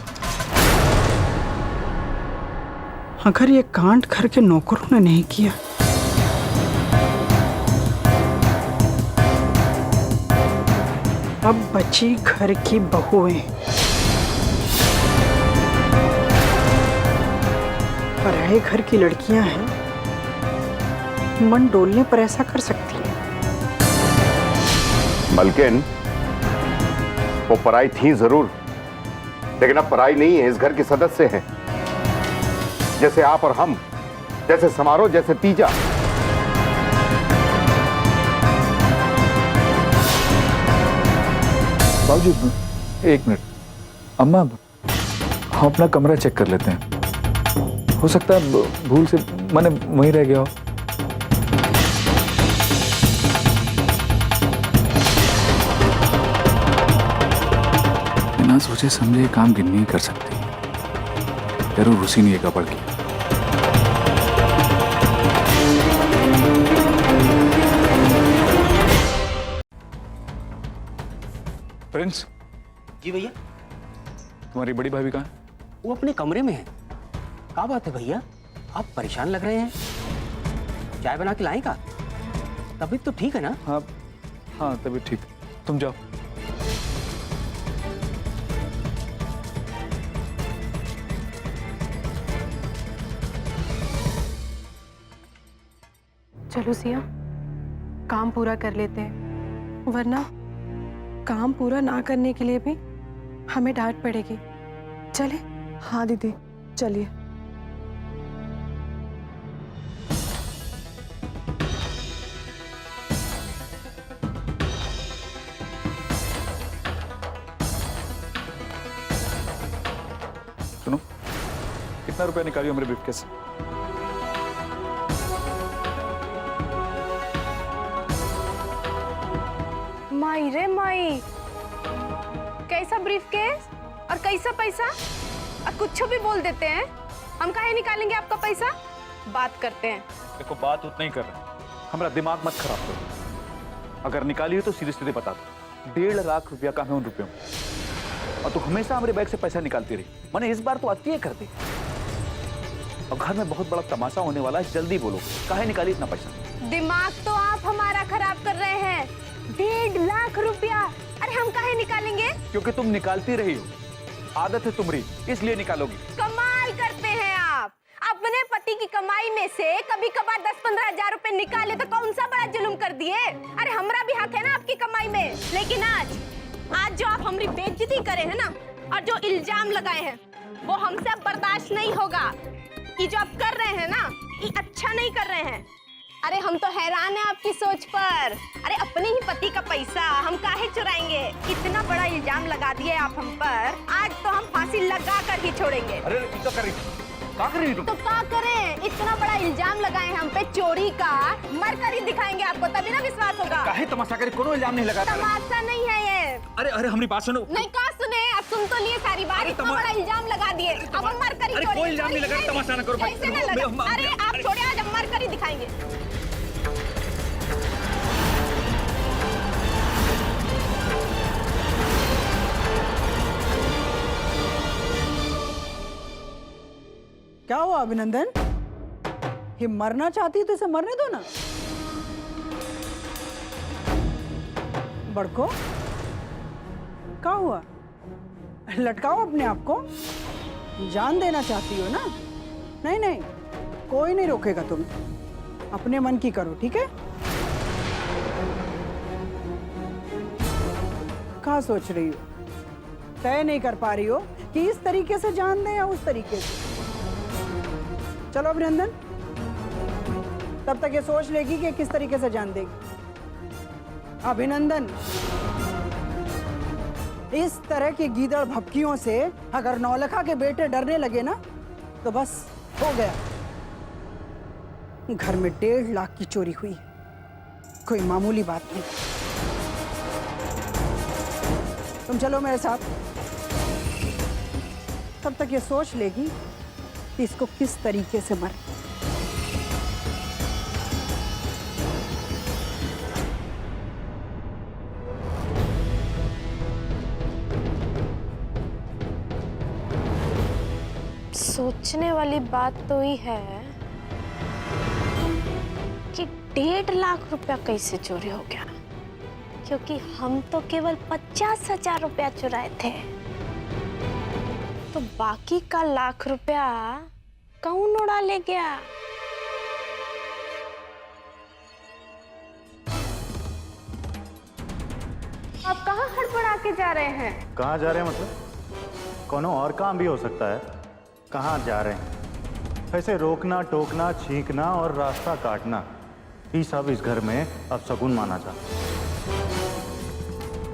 अगर ये कांड घर के नौकरों ने नहीं किया, अब बची घर की बहुएं। पराए घर की लड़कियां हैं, मन डोलने पर ऐसा कर सकती है। मलकिन, वो पराई थी जरूर, लेकिन अब पराई नहीं है, इस घर के सदस्य हैं। जैसे आप और हम, जैसे समारोह, जैसे तीजा। बाबूजी, 1 मिनट। अम्मा, हम अपना कमरा चेक कर लेते हैं। हो सकता है भूल से मैंने वहीं रह गया हो। बिना सोचे समझे काम गिन नहीं कर सकती। जरूर उसी ने ये गड़बड़ की। प्रिंस जी भैया। तुम्हारी बड़ी भाभी कहाँ है? वो अपने कमरे में है। क्या बात है भैया, आप परेशान लग रहे हैं? चाय बना के लाएं का? तबीयत तो ठीक है ना? हाँ हाँ, तबीयत ठीक। तुम जाओ। चलो सिया, काम पूरा कर लेते हैं, वरना काम पूरा ना करने के लिए भी हमें डांट पड़ेगी। चले? हाँ दीदी, चलिए। सुनो, कितना रुपया निकालियो मेरे ब्रीफकेस से? माई रे माई, कैसा ब्रीफकेस और कैसा पैसा? और कुछ भी बोल देते हैं। हम काहे निकालेंगे आपका पैसा? बात करते हैं। देखो, बात उतना ही कर रहे हैं, हमारा दिमाग मत खराब करो। अगर निकाली हो तो सीधे सीधे बता दो। 1.5 लाख रुपया का है उन रुपयों में, और तू हमेशा हमारे बैग से पैसा निकालती रही। मैंने इस बार तो अति कर दी। और घर में बहुत बड़ा तमाशा होने वाला है, जल्दी बोलो, काहे निकाली इतना पैसा? दिमाग तो आप हमारा खराब कर रहे हैं। 1.5 लाख रुपया, अरे हम काहे निकालेंगे? क्योंकि तुम निकालती रही हो, आदत है तुम्हारी, इसलिए निकालोगी। कमाल करते हैं आप। अपने पति की कमाई में से कभी कभार 10-15 हजार रुपए निकाले तो कौन सा बड़ा जुल्म कर दिए? अरे हमारा भी हक है ना आपकी कमाई में। लेकिन आज जो आप हमारी बेइज्जती करे हैं ना, और जो इल्जाम लगाए हैं, वो हमसे अब बर्दाश्त नहीं होगा। ये जो आप कर रहे हैं ना, ये अच्छा नहीं कर रहे हैं। अरे हम तो हैरान हैं आपकी सोच पर। अरे अपने ही पति का पैसा हम काहे चुराएंगे? इतना बड़ा इल्जाम लगा दिए आप हम पर, आज तो हम फांसी लगा कर ही छोड़ेंगे। अरे तो कर रही क्या कर रही तुम? तो क्या करें? इतना बड़ा इल्जाम लगाए हैं हम पे चोरी का, मर कर ही दिखाएंगे आपको, तभी ना विश्वास होगा। काहे तमाशा करे? कोनो इल्जाम नहीं लगा। तमाशा नहीं है ये। अरे अरे, हमारी बात सुनो। नहीं, कहा सुने? आप सुन तो लिए सारी बात। इतना बड़ा इल्जाम लगा दिए, अब हम मर कर ही छोड़ेंगे। कोई इल्जाम नहीं लगा, तमाशा ना करो। कैसे ना लगा? अरे आप छोड़े, आज हम मर कर ही दिखाएंगे। क्या हुआ अभिनंदन? ये मरना चाहती है तो इसे मरने दो ना। बड़को, क्या हुआ? लटकाओ अपने आप को। जान देना चाहती हो ना? नहीं नहीं, कोई नहीं रोकेगा तुम्हें। अपने मन की करो, ठीक है? क्या सोच रही हो? तय नहीं कर पा रही हो कि इस तरीके से जान दें या उस तरीके से? चलो अभिनंदन, तब तक ये सोच लेगी कि किस तरीके से जान देगी। अभिनंदन, इस तरह की गीदड़ भपकियों से अगर नौलखा के बेटे डरने लगे ना तो बस हो गया। घर में 1.5 लाख की चोरी हुई, कोई मामूली बात नहीं। तुम चलो मेरे साथ, तब तक ये सोच लेगी कि इसको किस तरीके से मारे। सोचने वाली बात तो ही है कि 1.5 लाख रुपया कैसे चोरी हो गया, क्योंकि हम तो केवल 50,000 रुपया चुराए थे, तो बाकी का लाख रुपया कौन उड़ा ले गया? आप कहाँ हड़बड़ा के जा रहे हैं? कहाँ जा रहे हैं मतलब? कोनो और काम भी हो सकता है। कहाँ जा रहे हैं? ऐसे रोकना, टोकना, छींकना और रास्ता काटना, ये सब इस घर में अब शगुन माना जाता है।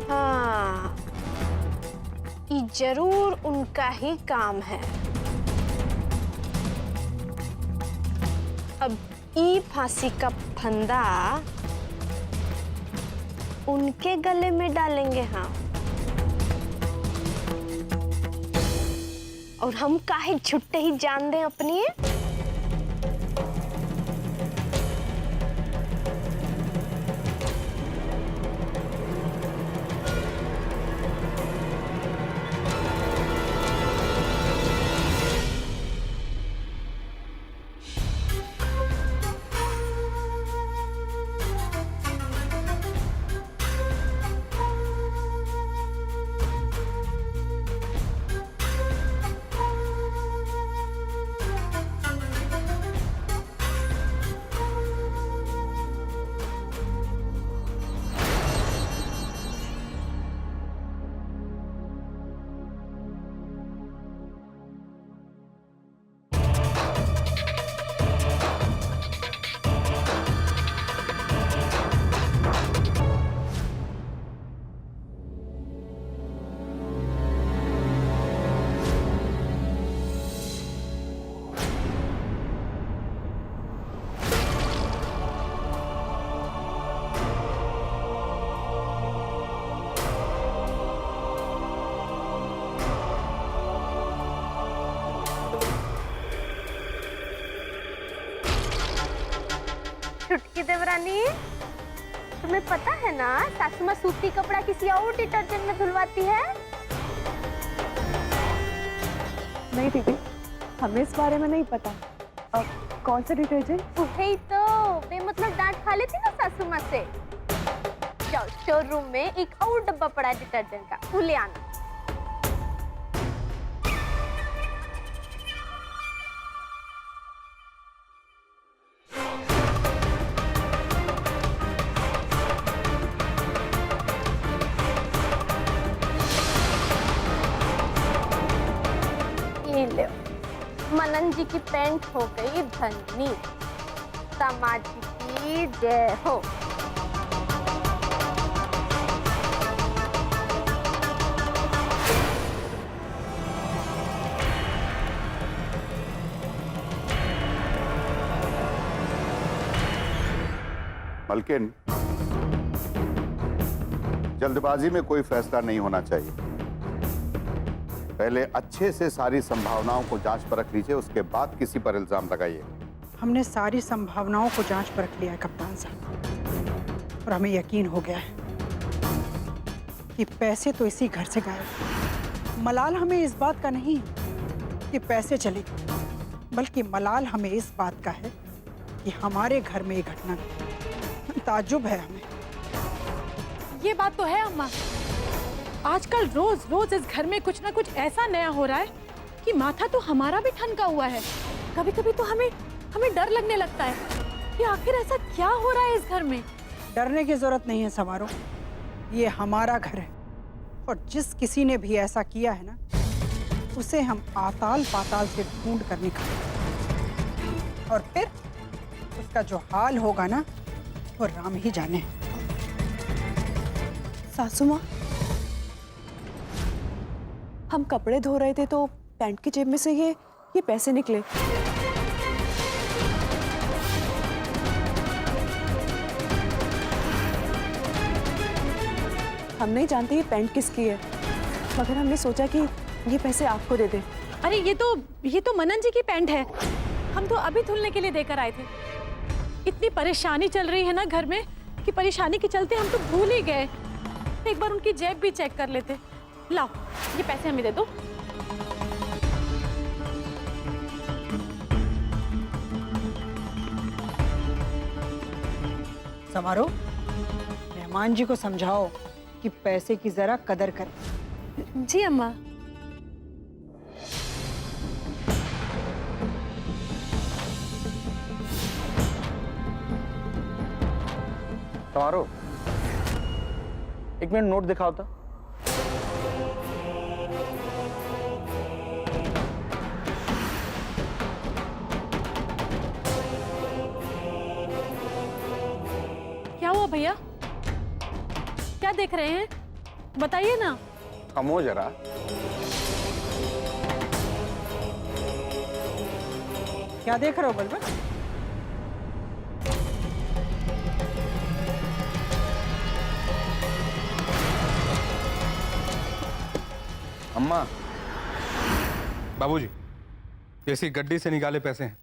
हाँ, ये जरूर उनका ही काम है। अब ई फांसी का फंदा उनके गले में डालेंगे। हाँ, और हम काहे झुट्टे ही जान दें अपनी। छुटकी देवरानी, तुम्हें पता है ना सासू माँ सूती कपड़ा किसी और डिटर्जेंट में धुलवाती है? नहीं दीदी, हमें इस बारे में नहीं पता। कौन सा डिटर्जेंट? वही तो, बेमतलब डांट खा लेती ना सासू माँ से। जाओ स्टोर रूम में एक और डब्बा पड़ा है डिटर्जेंट का, वो ले आना। मनन जी की पैंट हो गई धन्नी। समाज की जय हो। मलकिन, जल्दबाजी में कोई फैसला नहीं होना चाहिए। पहले अच्छे से सारी संभावनाओं को जांच परख लीजिए, उसके बाद किसी पर इल्जाम लगाइए। हमने सारी संभावनाओं को जांच परख लिया है कप्तान साहब, और हमें यकीन हो गया है कि पैसे तो इसी घर से गायब। मलाल हमें इस बात का नहीं कि पैसे चले गए, बल्कि मलाल हमें इस बात का है कि हमारे घर में ये घटना घटी। ताज्जुब है हमें। ये बात तो है अम्मा, आजकल रोज रोज इस घर में कुछ ना कुछ ऐसा नया हो रहा है कि माथा तो हमारा भी ठनका हुआ है। कभी कभी तो हमें डर लगने लगता है कि आखिर ऐसा क्या हो रहा है इस घर में। डरने की जरूरत नहीं है समारो, ये हमारा घर है और जिस किसी ने भी ऐसा किया है ना, उसे हम आताल पाताल से ढूंढ कर निकालेंगे और फिर उसका जो हाल होगा ना, वो राम ही जाने। सासू माँ, हम कपड़े धो रहे थे तो पैंट की जेब में से ये पैसे निकले। हम नहीं जानते ये पैंट किसकी है, मगर हमने सोचा कि ये पैसे आपको दे दें। अरे ये तो मनन जी की पैंट है, हम तो अभी धुलने के लिए देकर आए थे। इतनी परेशानी चल रही है ना घर में कि परेशानी के चलते हम तो भूल ही गए। एक बार उनकी जेब भी चेक कर लेते। लाओ ये पैसे हमें दे दो। समारो, मेहमान जी को समझाओ कि पैसे की जरा कदर करें। जी अम्मा। तुम्हारो एक मिनट नोट दिखाओ तो। क्या हुआ भैया, क्या देख रहे हैं, बताइए ना। खमो जरा। क्या देख रहे हो बलबल? अम्मा, बाबूजी, ऐसी गड्डी से निकाले पैसे हैं।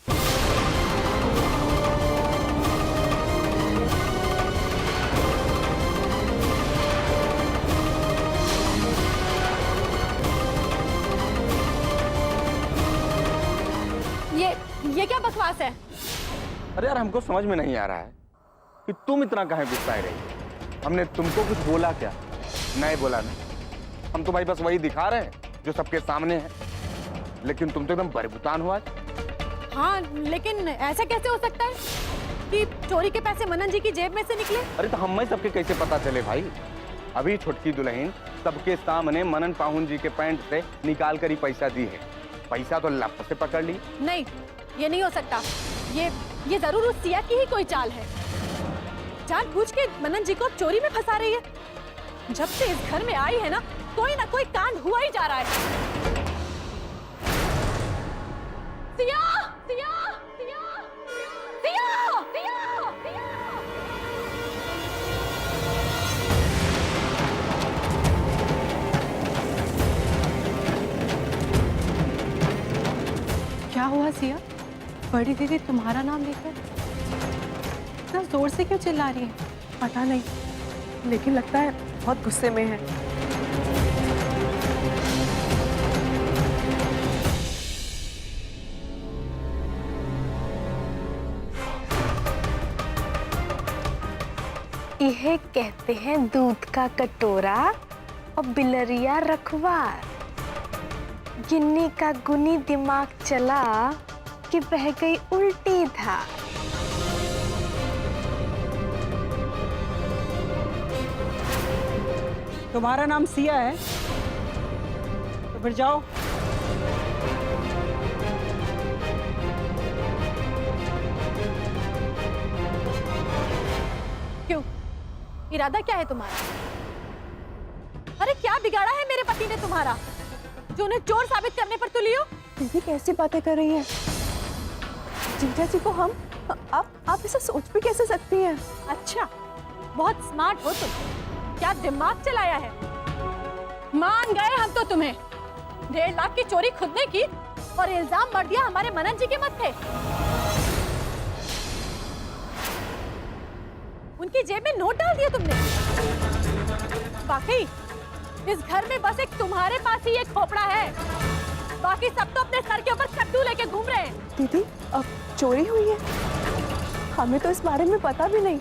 ये क्या बकवास है? अरे यार, हमको समझ में नहीं आ रहा है कि तुम इतना काहे गुस्साए रही हो। हमने तुमको कुछ बोला क्या? नहीं बोला ना। हम तो भाई बस वही दिखा रहे हैं जो सबके सामने है, लेकिन तुम तो एकदम बरबुतान हुआ। हाँ, लेकिन ऐसा कैसे हो सकता है कि चोरी के पैसे मनन जी की जेब में से निकले? अरे तो हमें सबके कैसे पता चले भाई? अभी छुटकी दुल्हन सबके सामने मनन पाहुन जी के पैंट से निकाल कर ही पैसा दी है। पैसा तो लप से पकड़ ली। नहीं, ये नहीं हो सकता। ये जरूर उस सिया की ही कोई चाल है। जानबूझ के मनन जी को चोरी में फंसा रही है। जब से इस घर में आई है ना, कोई ना कोई कांड हुआ ही जा रहा है। सिया, सिया, सिया, सिया, सिया, सिया। क्या हुआ सिया? बड़ी दीदी तुम्हारा नाम लेकर इतना जोर से क्यों चिल्ला रही है? पता नहीं, लेकिन लगता है बहुत गुस्से में है। यह कहते हैं दूध का कटोरा और बिलरिया रखवार। गिन्नी का गुनी दिमाग चला कि बह गई उल्टी धार। तुम्हारा नाम सिया है तो फिर जाओ। क्यों? इरादा क्या है तुम्हारा? अरे क्या बिगाड़ा है मेरे पति ने तुम्हारा जो उन्हें चोर साबित करने पर तुली हो? दीदी कैसी बातें कर रही हैं? जीजा जी को हम आप ऐसा सोच भी कैसे सकती हैं? अच्छा, बहुत स्मार्ट हो तुम। क्या दिमाग चलाया है? मान गए हम तो तुम्हें। 1.5 लाख की चोरी खुद ने की और इल्जाम मर दिया हमारे मनन जी के माथे। उनकी जेब में नोट डाल दिया तुमने। वाकई इस घर में बस एक तुम्हारे पास ही एक खोपड़ा है, बाकी सब तो अपने सर के ऊपर कद्दू लेके घूम रहे हैं। दीदी अब चोरी हुई है? हमें तो इस बारे में पता भी नहीं।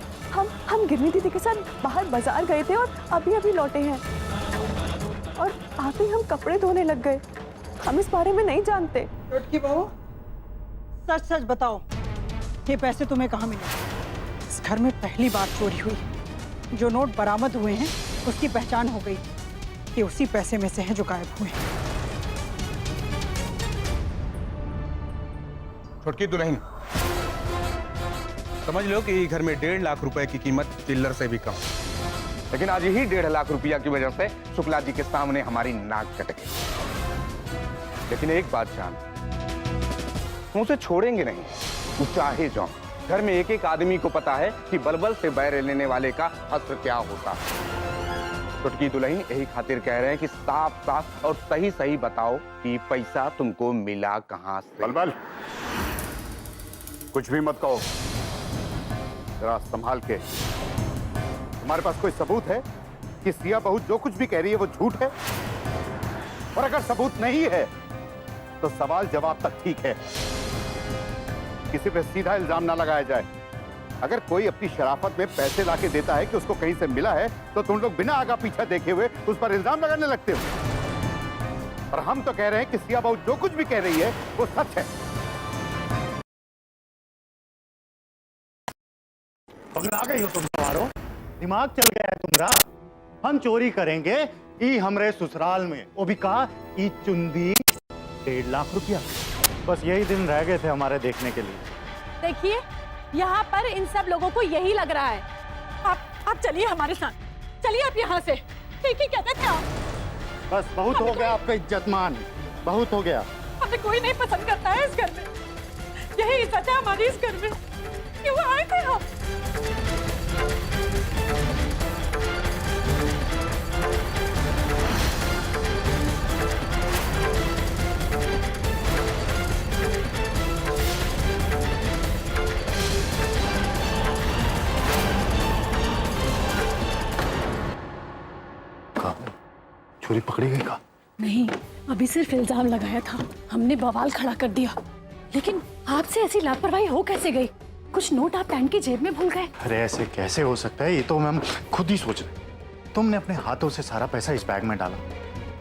हम गिरनी दीदी के साथ बाहर बाजार गए थे और अभी अभी लौटे हैं, और आते ही हम कपड़े धोने लग गए। हम इस बारे में नहीं जानते। छोटकी बहू, सच सच बताओ, ये पैसे तुम्हें कहाँ मिले? इस घर में पहली बार चोरी हुई। जो नोट बरामद हुए हैं उसकी पहचान हो गई, ये उसी पैसे में से हैं जो गायब हुए। छोटकी दुल्हन, समझ लो कि घर में 1.5 लाख रुपए की कीमत चिल्लर से भी कम, लेकिन आज यही 1.5 लाख रुपया की वजह से शुक्ला जी के सामने हमारी नाक कट गई। लेकिन एक बात जान, हम उसे छोड़ेंगे नहीं, वो चाहे जाओ। घर में एक एक आदमी को पता है कि बलबल से बैर लेने वाले का अस्त्र क्या होता है। छोटकी दुल्हन, यही खातिर कह रहे हैं कि साफ साफ और सही सही बताओ कि पैसा तुमको मिला कहां से। बलबल, कुछ भी मत कहो, जरा संभाल के। तुम्हारे पास कोई सबूत है कि सिया बहू जो कुछ भी कह रही है वो झूठ है? और अगर सबूत नहीं है तो सवाल जवाब तक ठीक है, किसी पे सीधा इल्जाम ना लगाया जाए। अगर कोई अपनी शराफत में पैसे लाके देता है कि उसको कहीं से मिला है, तो तुम लोग बिना आगा पीछा देखे हुए उस पर इल्जाम लगाने लगते हो। और हम तो कह रहे हैं कि सिया बहू जो कुछ भी कह रही है वो सच है। पगला गई हो तुम सवारो, दिमाग चल गया है तुम्हारा। हम चोरी करेंगे ई हमरे ससुराल में, वो भी कहा ई चुंदी 1.5 लाख रुपया। बस यही दिन रह गए थे हमारे देखने के लिए। देखिए, यहाँ पर इन सब लोगों को यही लग रहा है। आप चलिए हमारे साथ, चलिए आप यहाँ से। ठीक ही कहते थे आप। बस बहुत हो गया आपका इज्जतमान, बहुत हो गया। हमें कोई नहीं पसंद करता है इस घर में, यही इज्जत है हमारी इस घर में। क्यों आए थे हम? चोरी पकड़ी गई का? नहीं, अभी सिर्फ इल्जाम लगाया था, हमने बवाल खड़ा कर दिया। लेकिन आपसे ऐसी लापरवाही हो कैसे गई? कुछ नोट आप पैंट की जेब में भूल गए। अरे ऐसे कैसे हो सकता है, ये तो हम खुद ही सोच रहे। तुमने अपने हाथों से सारा पैसा इस बैग में डाला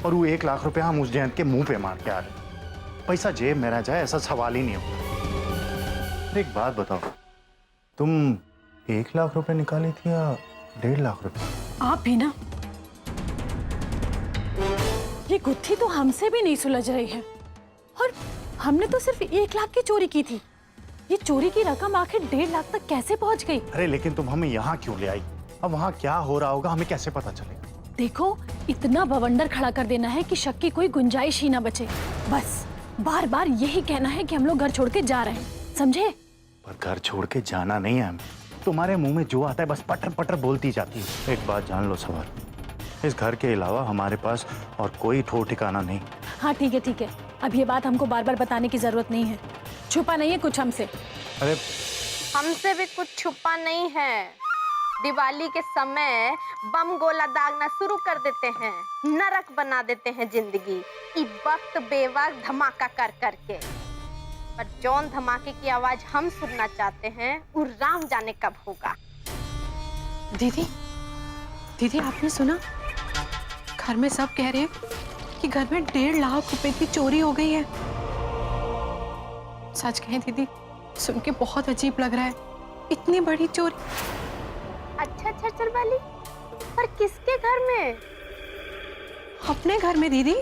और वो 1 लाख रुपया हम उस जयंत के मुंह पे मार के आ रहे। पैसा जेब में रह जाए ऐसा सवाल ही नहीं होता। एक बात बताओ, तुम 1 लाख रुपए निकाली थी या 1.5 लाख रुपए? आप भी ना, ये गुत्थी तो हमसे भी नहीं सुलझ रही है। और हमने तो सिर्फ 1 लाख की चोरी की थी, ये चोरी की रकम आखिर 1.5 लाख तक कैसे पहुंच गई? अरे लेकिन तुम हमें यहाँ क्यों ले आई? अब वहाँ क्या हो रहा होगा हमें कैसे पता चलेगा? देखो, इतना बवंडर खड़ा कर देना है कि शक की कोई गुंजाइश ही ना बचे। बस बार बार यही कहना है कि हम लोग घर छोड़ के जा रहे हैं, समझे? पर घर छोड़ के जाना नहीं है हमें। तुम्हारे मुंह में जो आता है बस पटर पटर बोलती जाती है। एक बात जान लो सवार, इस घर के अलावा हमारे पास और कोई ठोर ठिकाना नहीं। हाँ ठीक है ठीक है, अब ये बात हमको बार बार बताने की जरूरत नहीं है। छुपा नहीं है कुछ हमसे। अरे हमसे भी कुछ छुपा नहीं है। दिवाली के समय बम गोला दागना शुरू कर देते हैं, नरक बना देते हैं जिंदगी, ई वक्त बेवक्त धमाका कर करके। पर जौन धमाके की आवाज हम सुनना चाहते हैं वो राम जाने कब होगा। दीदी, दीदी आपने सुना? घर में सब कह रहे हैं कि घर में 1.5 लाख रुपए की चोरी हो गई है। सच कहें दीदी, सुन के बहुत अजीब लग रहा है, इतनी बड़ी चोरी। अच्छा चल वाली, पर किसके घर में? अपने घर में दीदी,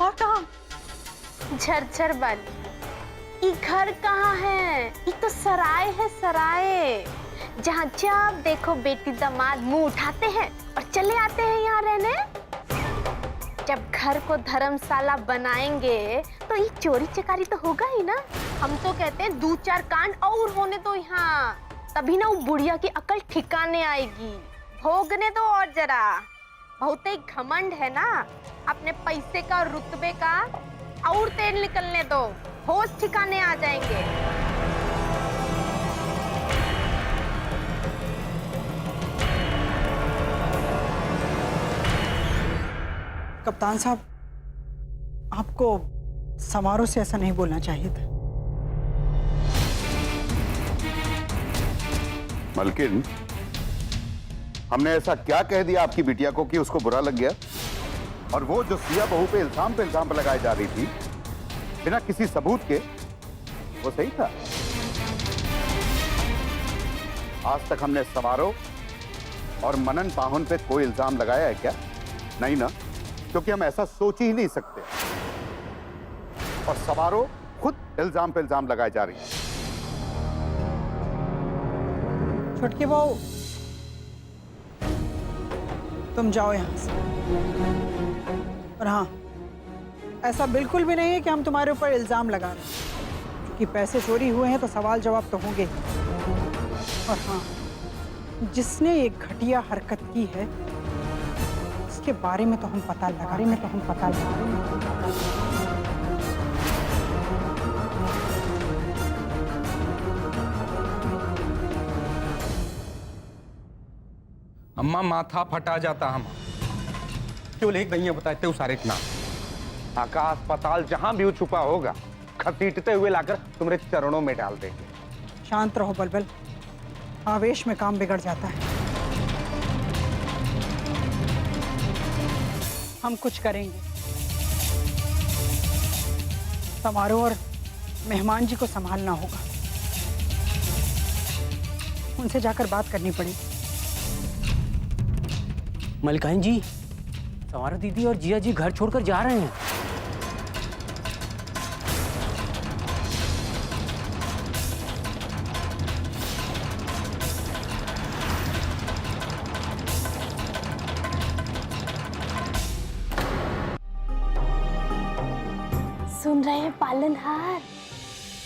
और कहाँ? झरझर वाली, ये घर कहाँ है? ये तो सराय है, सराय, जहाँ जब देखो बेटी दामाद मुंह उठाते हैं और चले आते हैं यहाँ रहने। जब घर को धर्मशाला बनाएंगे तो ये चोरी चकारी तो होगा ही ना। हम तो कहते हैं 2-4 कांड और होने दो यहाँ, तभी ना वो बुढ़िया की अकल ठिकाने आएगी। भोगने दो और जरा, बहुत ही घमंड है ना अपने पैसे का और रुतबे का, और तेल निकलने दो, होश ठिकाने आ जाएंगे। कप्तान साहब, आपको समारोह से ऐसा नहीं बोलना चाहिए था। मलकिन, हमने ऐसा क्या कह दिया आपकी बिटिया को कि उसको बुरा लग गया? और वो जो सिया बहू पे इल्जाम लगाई जा रही थी बिना किसी सबूत के, वो सही था? आज तक हमने समारोह और मनन पाहुन पे कोई इल्जाम लगाया है क्या? नहीं ना, क्योंकि हम ऐसा सोच ही नहीं सकते। और समारोह खुद इल्जाम पे इल्जाम लगाए जा रही है। छुटकी बहू, तुम जाओ यहां से। और हाँ, ऐसा बिल्कुल भी नहीं है कि हम तुम्हारे ऊपर इल्जाम लगा रहे हैं, क्योंकि पैसे चोरी हुए हैं तो सवाल जवाब तो होंगे। और हाँ, जिसने ये घटिया हरकत की है उसके बारे में तो हम पता लगा अम्मा माथा फटा जाता हम क्यों ले गई बताते हो सारे इतना। आकाश पाताल जहां भी छुपा होगा घसीटते हुए लाकर तुम्हारे चरणों में डाल देंगे। शांत रहो बलबल, आवेश में काम बिगड़ जाता है। हम कुछ करेंगे। समारोह और मेहमान जी को संभालना होगा, उनसे जाकर बात करनी पड़ेगी। मलिकाइन जी, समारोह दीदी और जिया जी घर छोड़कर जा रहे हैं। सुन रहे हैं पालनहार,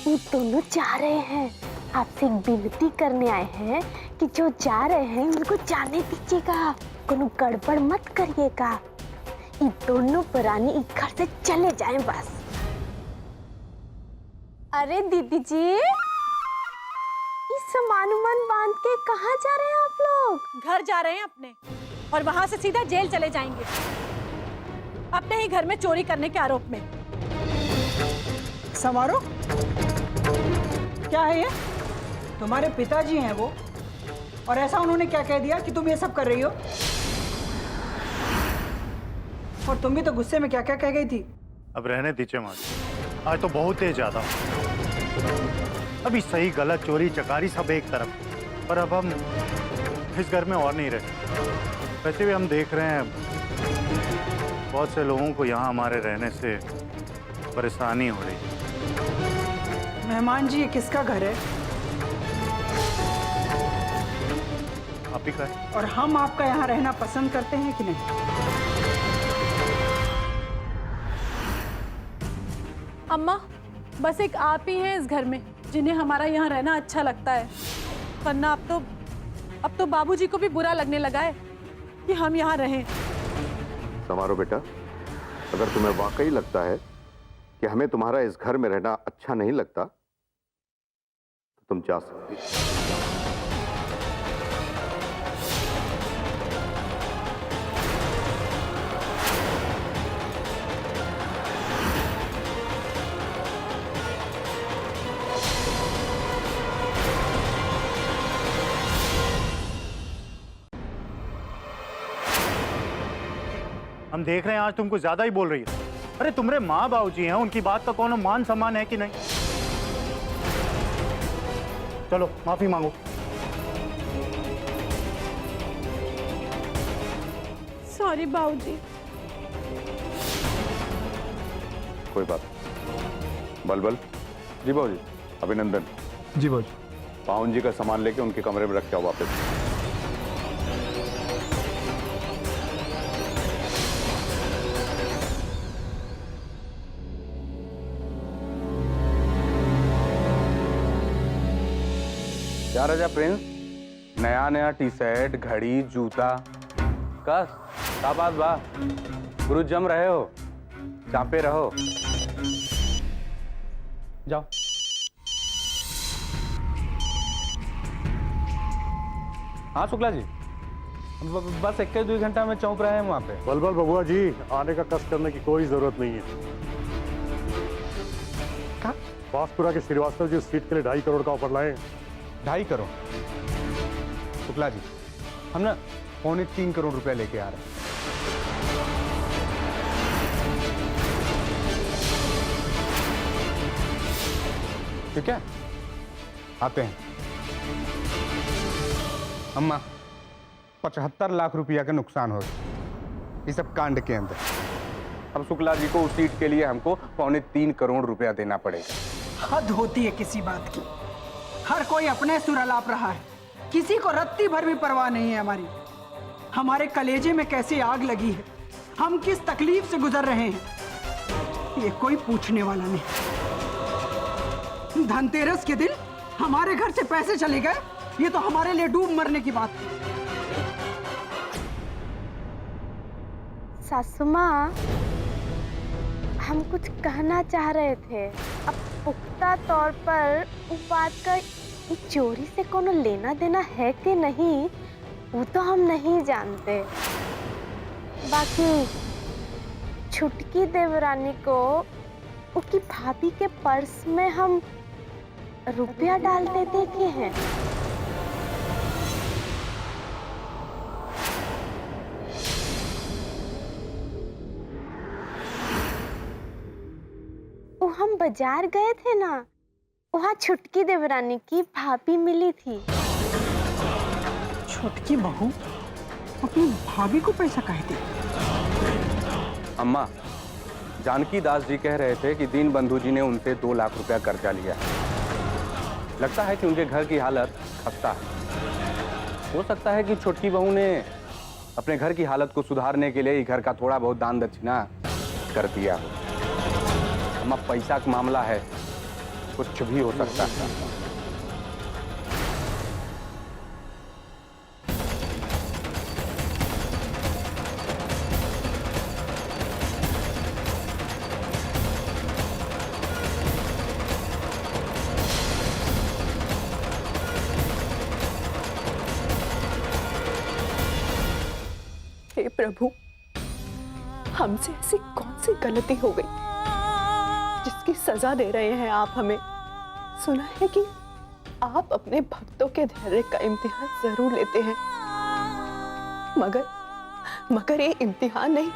वो दोनों जा रहे हैं। आपसे एक विनती करने आए हैं कि जो जा रहे हैं उनको जाने दीजिएगा, कोनो गड़बड़ मत करिएगा। ये दोनों प्राणी इस घर से चले जाएं बस। अरे दीदी जी, इस सामान उमान बांध के कहाँ जा रहे हैं आप लोग? घर जा रहे हैं अपने, और वहां से सीधा जेल चले जाएंगे, अपने ही घर में चोरी करने के आरोप में। समारोह क्या है ये? तुम्हारे पिताजी हैं वो, और ऐसा उन्होंने क्या कह दिया कि तुम ये सब कर रही हो? और तुम भी तो गुस्से में क्या क्या कह गई थी। अब रहने दीजिए माँ, आज तो बहुत ही ज्यादा। अभी सही गलत चोरी चकारी सब एक तरफ, पर अब हम इस घर में और नहीं रहे। वैसे भी हम देख रहे हैं बहुत से लोगों को यहाँ हमारे रहने से परेशानी हो रही है। मेहमान जी, ये किसका घर है? आप ही का है। और हम आपका यहाँ रहना पसंद करते हैं कि नहीं? अम्मा, बस एक आप ही हैं इस घर में जिन्हें हमारा यहाँ रहना अच्छा लगता है, वरना अब तो बाबूजी को भी बुरा लगने लगा है कि हम यहाँ रहें। समारोह बेटा, अगर तुम्हें वाकई लगता है कि हमें तुम्हारा इस घर में रहना अच्छा नहीं लगता तो तुम जा सकती हो। हम देख रहे हैं आज तुमको ज्यादा ही बोल रही है। अरे तुम्हारे माँ बाबूजी हैं, उनकी बात का कौन मान सम्मान है कि नहीं? चलो माफी मांगो। सॉरी बाबूजी। कोई बात नहीं। बलबल जी बाबूजी। अभिनंदन जी बाबूजी। पाहुन जी का सामान लेके उनके कमरे में रख के आओ वापस। क्या राजा प्रिंस, नया नया टी शर्ट घड़ी जूता कस का बात बा? गुरु जम रहे हो, चापे रहो। जाओ। हाँ शुक्ला जी, बस 21-2 घंटा में चौंक रहे हैं वहाँ पे। बलबल बबुआ जी, आने का कष्ट करने की कोई जरूरत नहीं है। बांसपुरा के श्रीवास्तव जी सीट के लिए 2.5 करोड़ का ऑफर लाए। 2.5 करोड़? शुक्ला जी, हम ना 3.25 करोड़ रुपए लेके आ रहे हैं। ठीक है, आते हैं। अम्मा, 75 लाख रुपया का नुकसान हो गया इस सब कांड के अंदर। अब शुक्ला जी को उस सीट के लिए हमको 3.25 करोड़ रुपया देना पड़ेगा। हद होती है किसी बात की। हर कोई अपने सुर अलाप रहा है, किसी को रत्ती भर भी परवाह नहीं है हमारी। हमारे कलेजे में कैसी आग लगी है, हम किस तकलीफ से गुजर रहे हैं, ये कोई पूछने वाला नहीं। धनतेरस के दिन हमारे घर से पैसे चले गए, ये तो हमारे लिए डूब मरने की बात है। सासू माँ, हम कुछ कहना चाह रहे थे। अब पुख्ता तौर पर उस बात का चोरी से कोनो लेना देना है कि नहीं, वो तो हम नहीं जानते। बाकी छुटकी देवरानी को उसकी भाभी के पर्स में हम रुपया डालते देखे हैं। वो हम बाजार गए थे ना, वहाँ छुटकी देवरानी की भाभी मिली थी। छुटकी बहू अपनी भाभी को पैसा काहे दी? अम्मा, जानकी दास जी कह रहे थे कि दीन बंधु जी ने उनसे 2 लाख रुपया कर्जा लिया है। लगता है कि उनके घर की हालत खस्ता है। हो सकता है कि छोटकी बहू ने अपने घर की हालत को सुधारने के लिए घर का थोड़ा बहुत दान दक्षिणा कर दिया हो। अम्मा, पैसा का मामला है, कुछ भी हो सकता है। हे प्रभु, हमसे ऐसी कौन सी गलती हो गई जिसकी सजा दे रहे हैं आप हमें? सुना है कि आप अपने भक्तों के धैर्य का इम्तिहान जरूर लेते हैं, मगर ये इम्तिहान नहीं,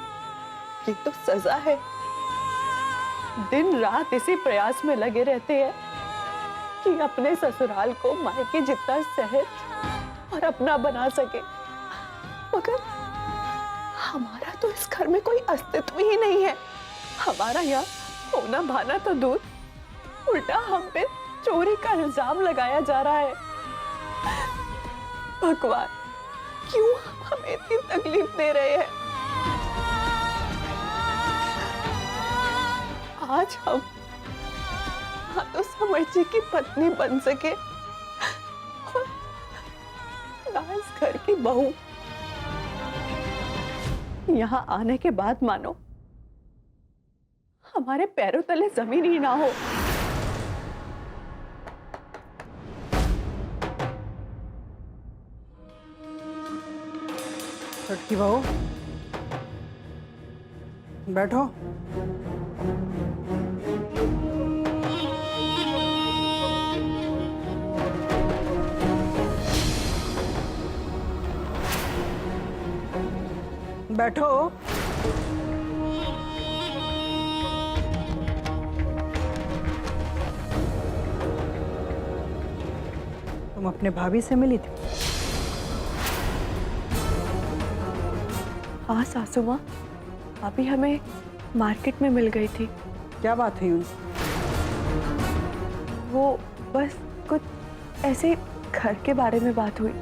ये तो सजा है। दिन रात इसी प्रयास में लगे रहते हैं कि अपने ससुराल को मायके जितना सहज और अपना बना सके, मगर हमारा तो इस घर में कोई अस्तित्व ही नहीं है। हमारा यहाँ होना भाना तो दूर, उल्टा हम पे चोरी का इल्जाम लगाया जा रहा है। भगवान, क्यों हमें इतनी तकलीफ दे रहे हैं? आज हम तो समर जी की पत्नी बन सके और ना इस घर की बहू। यहाँ आने के बाद मानो हमारे पैरों तले जमीन ही ना हो। छुटकी बहू, बैठो। बैठो। तुम अपने भाभी से मिली थी? हाँ सासू माँ, अभी हमें मार्केट में मिल गई थी। क्या बात हुई उनसे? वो बस कुछ ऐसे घर के बारे में बात हुई।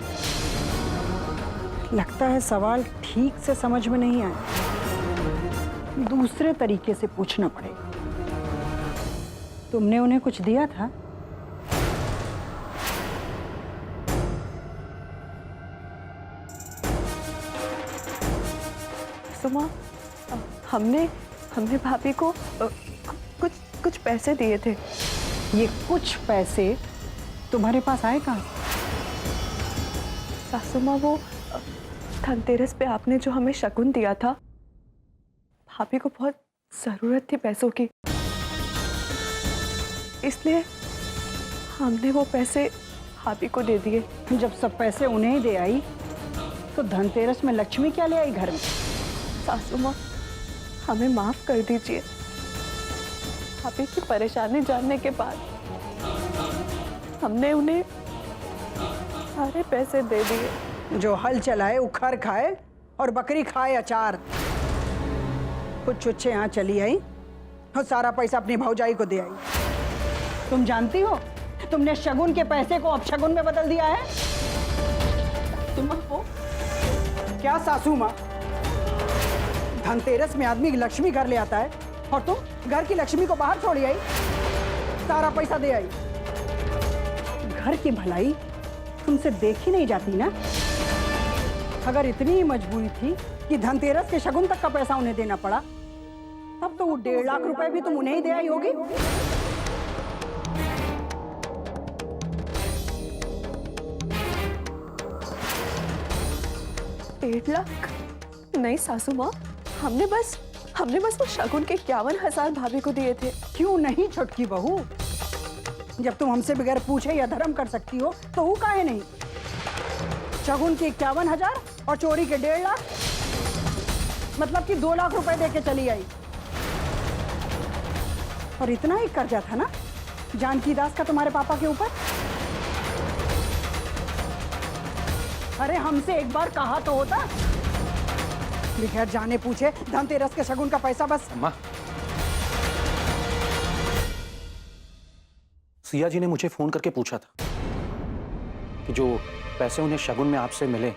लगता है सवाल ठीक से समझ में नहीं आया, दूसरे तरीके से पूछना पड़ेगा। तुमने उन्हें कुछ दिया था? सुमा, हमने भाभी को कुछ पैसे दिए थे। ये कुछ पैसे तुम्हारे पास आए कहाँ? सासू माँ, वो धनतेरस पे आपने जो हमें शगुन दिया था, भाभी को बहुत जरूरत थी पैसों की, इसलिए हमने वो पैसे भाभी को दे दिए। जब सब पैसे उन्हें ही दे आई तो धनतेरस में लक्ष्मी क्या ले आई घर में? सासू माँ, हमें माफ कर दीजिए। भाभी की परेशानी जानने के बाद हमने उन्हें सारे पैसे दे दिए। जो हल चलाए उखाड़ खाए और बकरी खाए अचार। कुछ छुच्छे यहाँ चली आई और सारा पैसा अपनी भौजाई को दे आई। तुम जानती हो तुमने शगुन के पैसे को अपशगुन में बदल दिया है। तुम हो क्या सासू माँ? धनतेरस में आदमी लक्ष्मी घर ले आता है और तुम घर की लक्ष्मी को बाहर छोड़ी आई, सारा पैसा दे आई। घर की भलाई तुमसे देखी नहीं जाती ना। अगर इतनी ही मजबूरी थी कि धनतेरस के शगुन तक का पैसा उन्हें देना पड़ा, तब तो वो 1.5 लाख रुपए भी तुम उन्हें ही दे आई होगी। 1.5 लाख? नहीं सासू माँ, हमने बस वो शगुन के 51,000 भाभी को दिए थे। क्यों नहीं छोटकी बहू? जब तुम हमसे बगैर पूछे या धर्म कर सकती हो तो वो काहे नहीं? शगुन के 51,000 और चोरी के 1.5 लाख, मतलब कि 2 लाख रुपए देके चली आई। और इतना ही कर्जा था ना जानकी दास का तुम्हारे पापा के ऊपर? अरे हमसे एक बार कहा तो होता। बगैर जाने पूछे धनतेरस के शगुन का पैसा बस। अम्मा, सिया जी ने मुझे फोन करके पूछा था कि जो पैसे उन्हें शगुन में आपसे मिले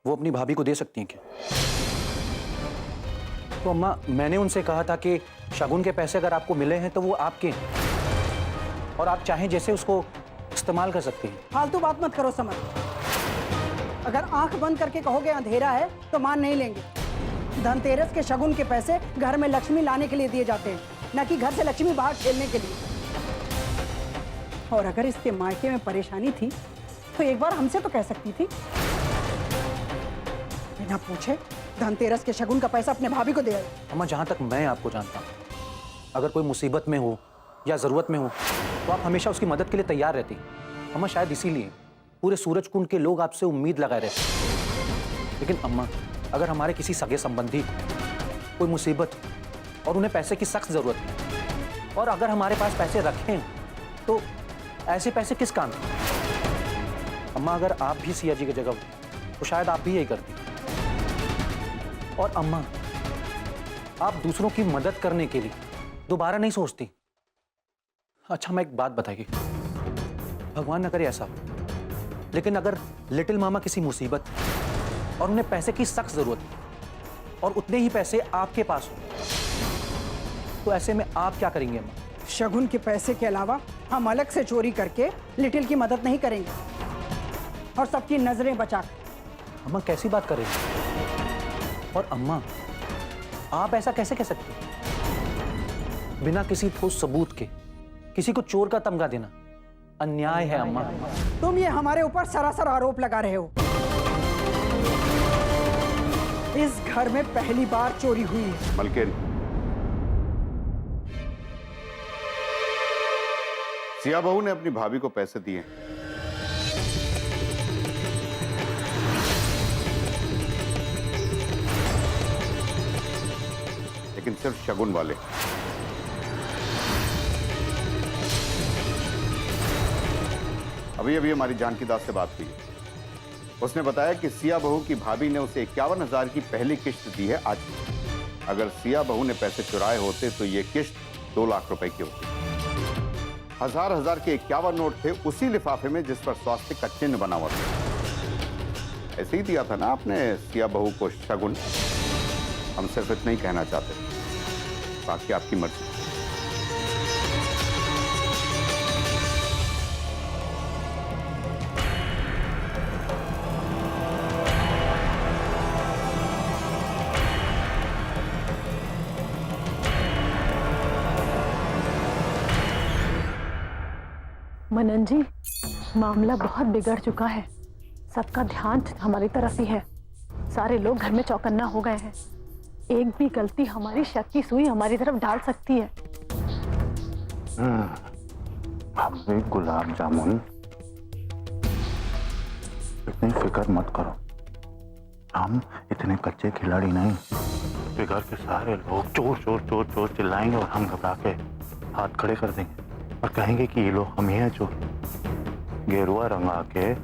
वो अपनी भाभी को दे सकती हैं क्या? तो अम्मा, मैंने उनसे कहा था कि शगुन के पैसे अगर आपको मिले हैं तो वो आपके हैं और आप चाहें जैसे उसको इस्तेमाल कर सकते हैं। फालतू बात मत करो समर। अगर आंख बंद करके कहोगे अंधेरा है तो मान नहीं लेंगे। धनतेरस के शगुन के पैसे घर में लक्ष्मी लाने के लिए दिए जाते हैं, न कि घर से लक्ष्मी बाहर खेलने के लिए। और अगर इसके मायके में परेशानी थी तो एक बार हमसे तो कह सकती थी। बिना पूछे धनतेरस के शगुन का पैसा अपने भाभी को दे आई। अम्मा, जहां तक मैं आपको जानता हूं, अगर कोई मुसीबत में हो या जरूरत में हो तो आप हमेशा उसकी मदद के लिए तैयार रहती। अम्मा, शायद इसीलिए पूरे सूरजकुंड के लोग आपसे उम्मीद लगाए रहते। लेकिन अम्मा, अगर हमारे किसी सगे संबंधी को कोई मुसीबत और उन्हें पैसे की सख्त जरूरत है और अगर हमारे पास पैसे रखे हैं तो ऐसे पैसे किस काम के? अम्मा, अगर आप भी सिया जी की जगह हो तो शायद आप भी यही करती। और अम्मा, आप दूसरों की मदद करने के लिए दोबारा नहीं सोचती। अच्छा, मैं एक बात बताइए, भगवान न करे ऐसा हो, लेकिन अगर लिटिल मामा किसी मुसीबत और उन्हें पैसे की सख्त जरूरत है और उतने ही पैसे आपके पास हो तो ऐसे में आप क्या करेंगे अम्मा? शगुन के पैसे के अलावा हम अलग से चोरी करके लिटिल की मदद नहीं करेंगे और सबकी नजरें बचा कर। अम्मा, कैसी बात कर रही हैं? और अम्मा, आप ऐसा कैसे कह सकते हैं? बिना किसी ठोस सबूत के किसी को चोर का तमगा देना अन्याय है अम्मा। तुम ये हमारे ऊपर सरासर आरोप लगा रहे हो। इस घर में पहली बार चोरी हुई है। मलकिन, सिया बहू ने अपनी भाभी को पैसे दिए, लेकिन सिर्फ शगुन वाले। अभी हमारी जानकी दास से बात हुई। उसने बताया कि सिया बहू की भाभी ने उसे 51,000 की पहली किश्त दी है आज। अगर सिया बहू ने पैसे चुराए होते तो ये किश्त 2 लाख रुपए की होती। 1000 के 51 नोट थे उसी लिफाफे में जिस पर स्वास्तिक का चिन्ह बना हुआ था। ऐसे ही दिया था ना आपने सिया बहू को शगुन। हम सिर्फ इतना ही कहना चाहते, बाकी आपकी मर्जी। मनन जी, मामला बहुत बिगड़ चुका है। सबका ध्यान हमारी तरफ ही है। सारे लोग घर में चौकन्ना हो गए हैं। एक भी गलती हमारी शक की सुई हमारी तरफ डाल सकती है। अब भी गुलाब जामुन इतनी फिक्र मत करो, हम इतने कच्चे खिलाड़ी नहीं। तो घर के सारे लोग चोर चोर चोर चोर चिल्लाएंगे और हम घबरा के हाथ खड़े कर देंगे और कहेंगे कि ये लोग हम ही हैं चोर। गेरुआ रंगा के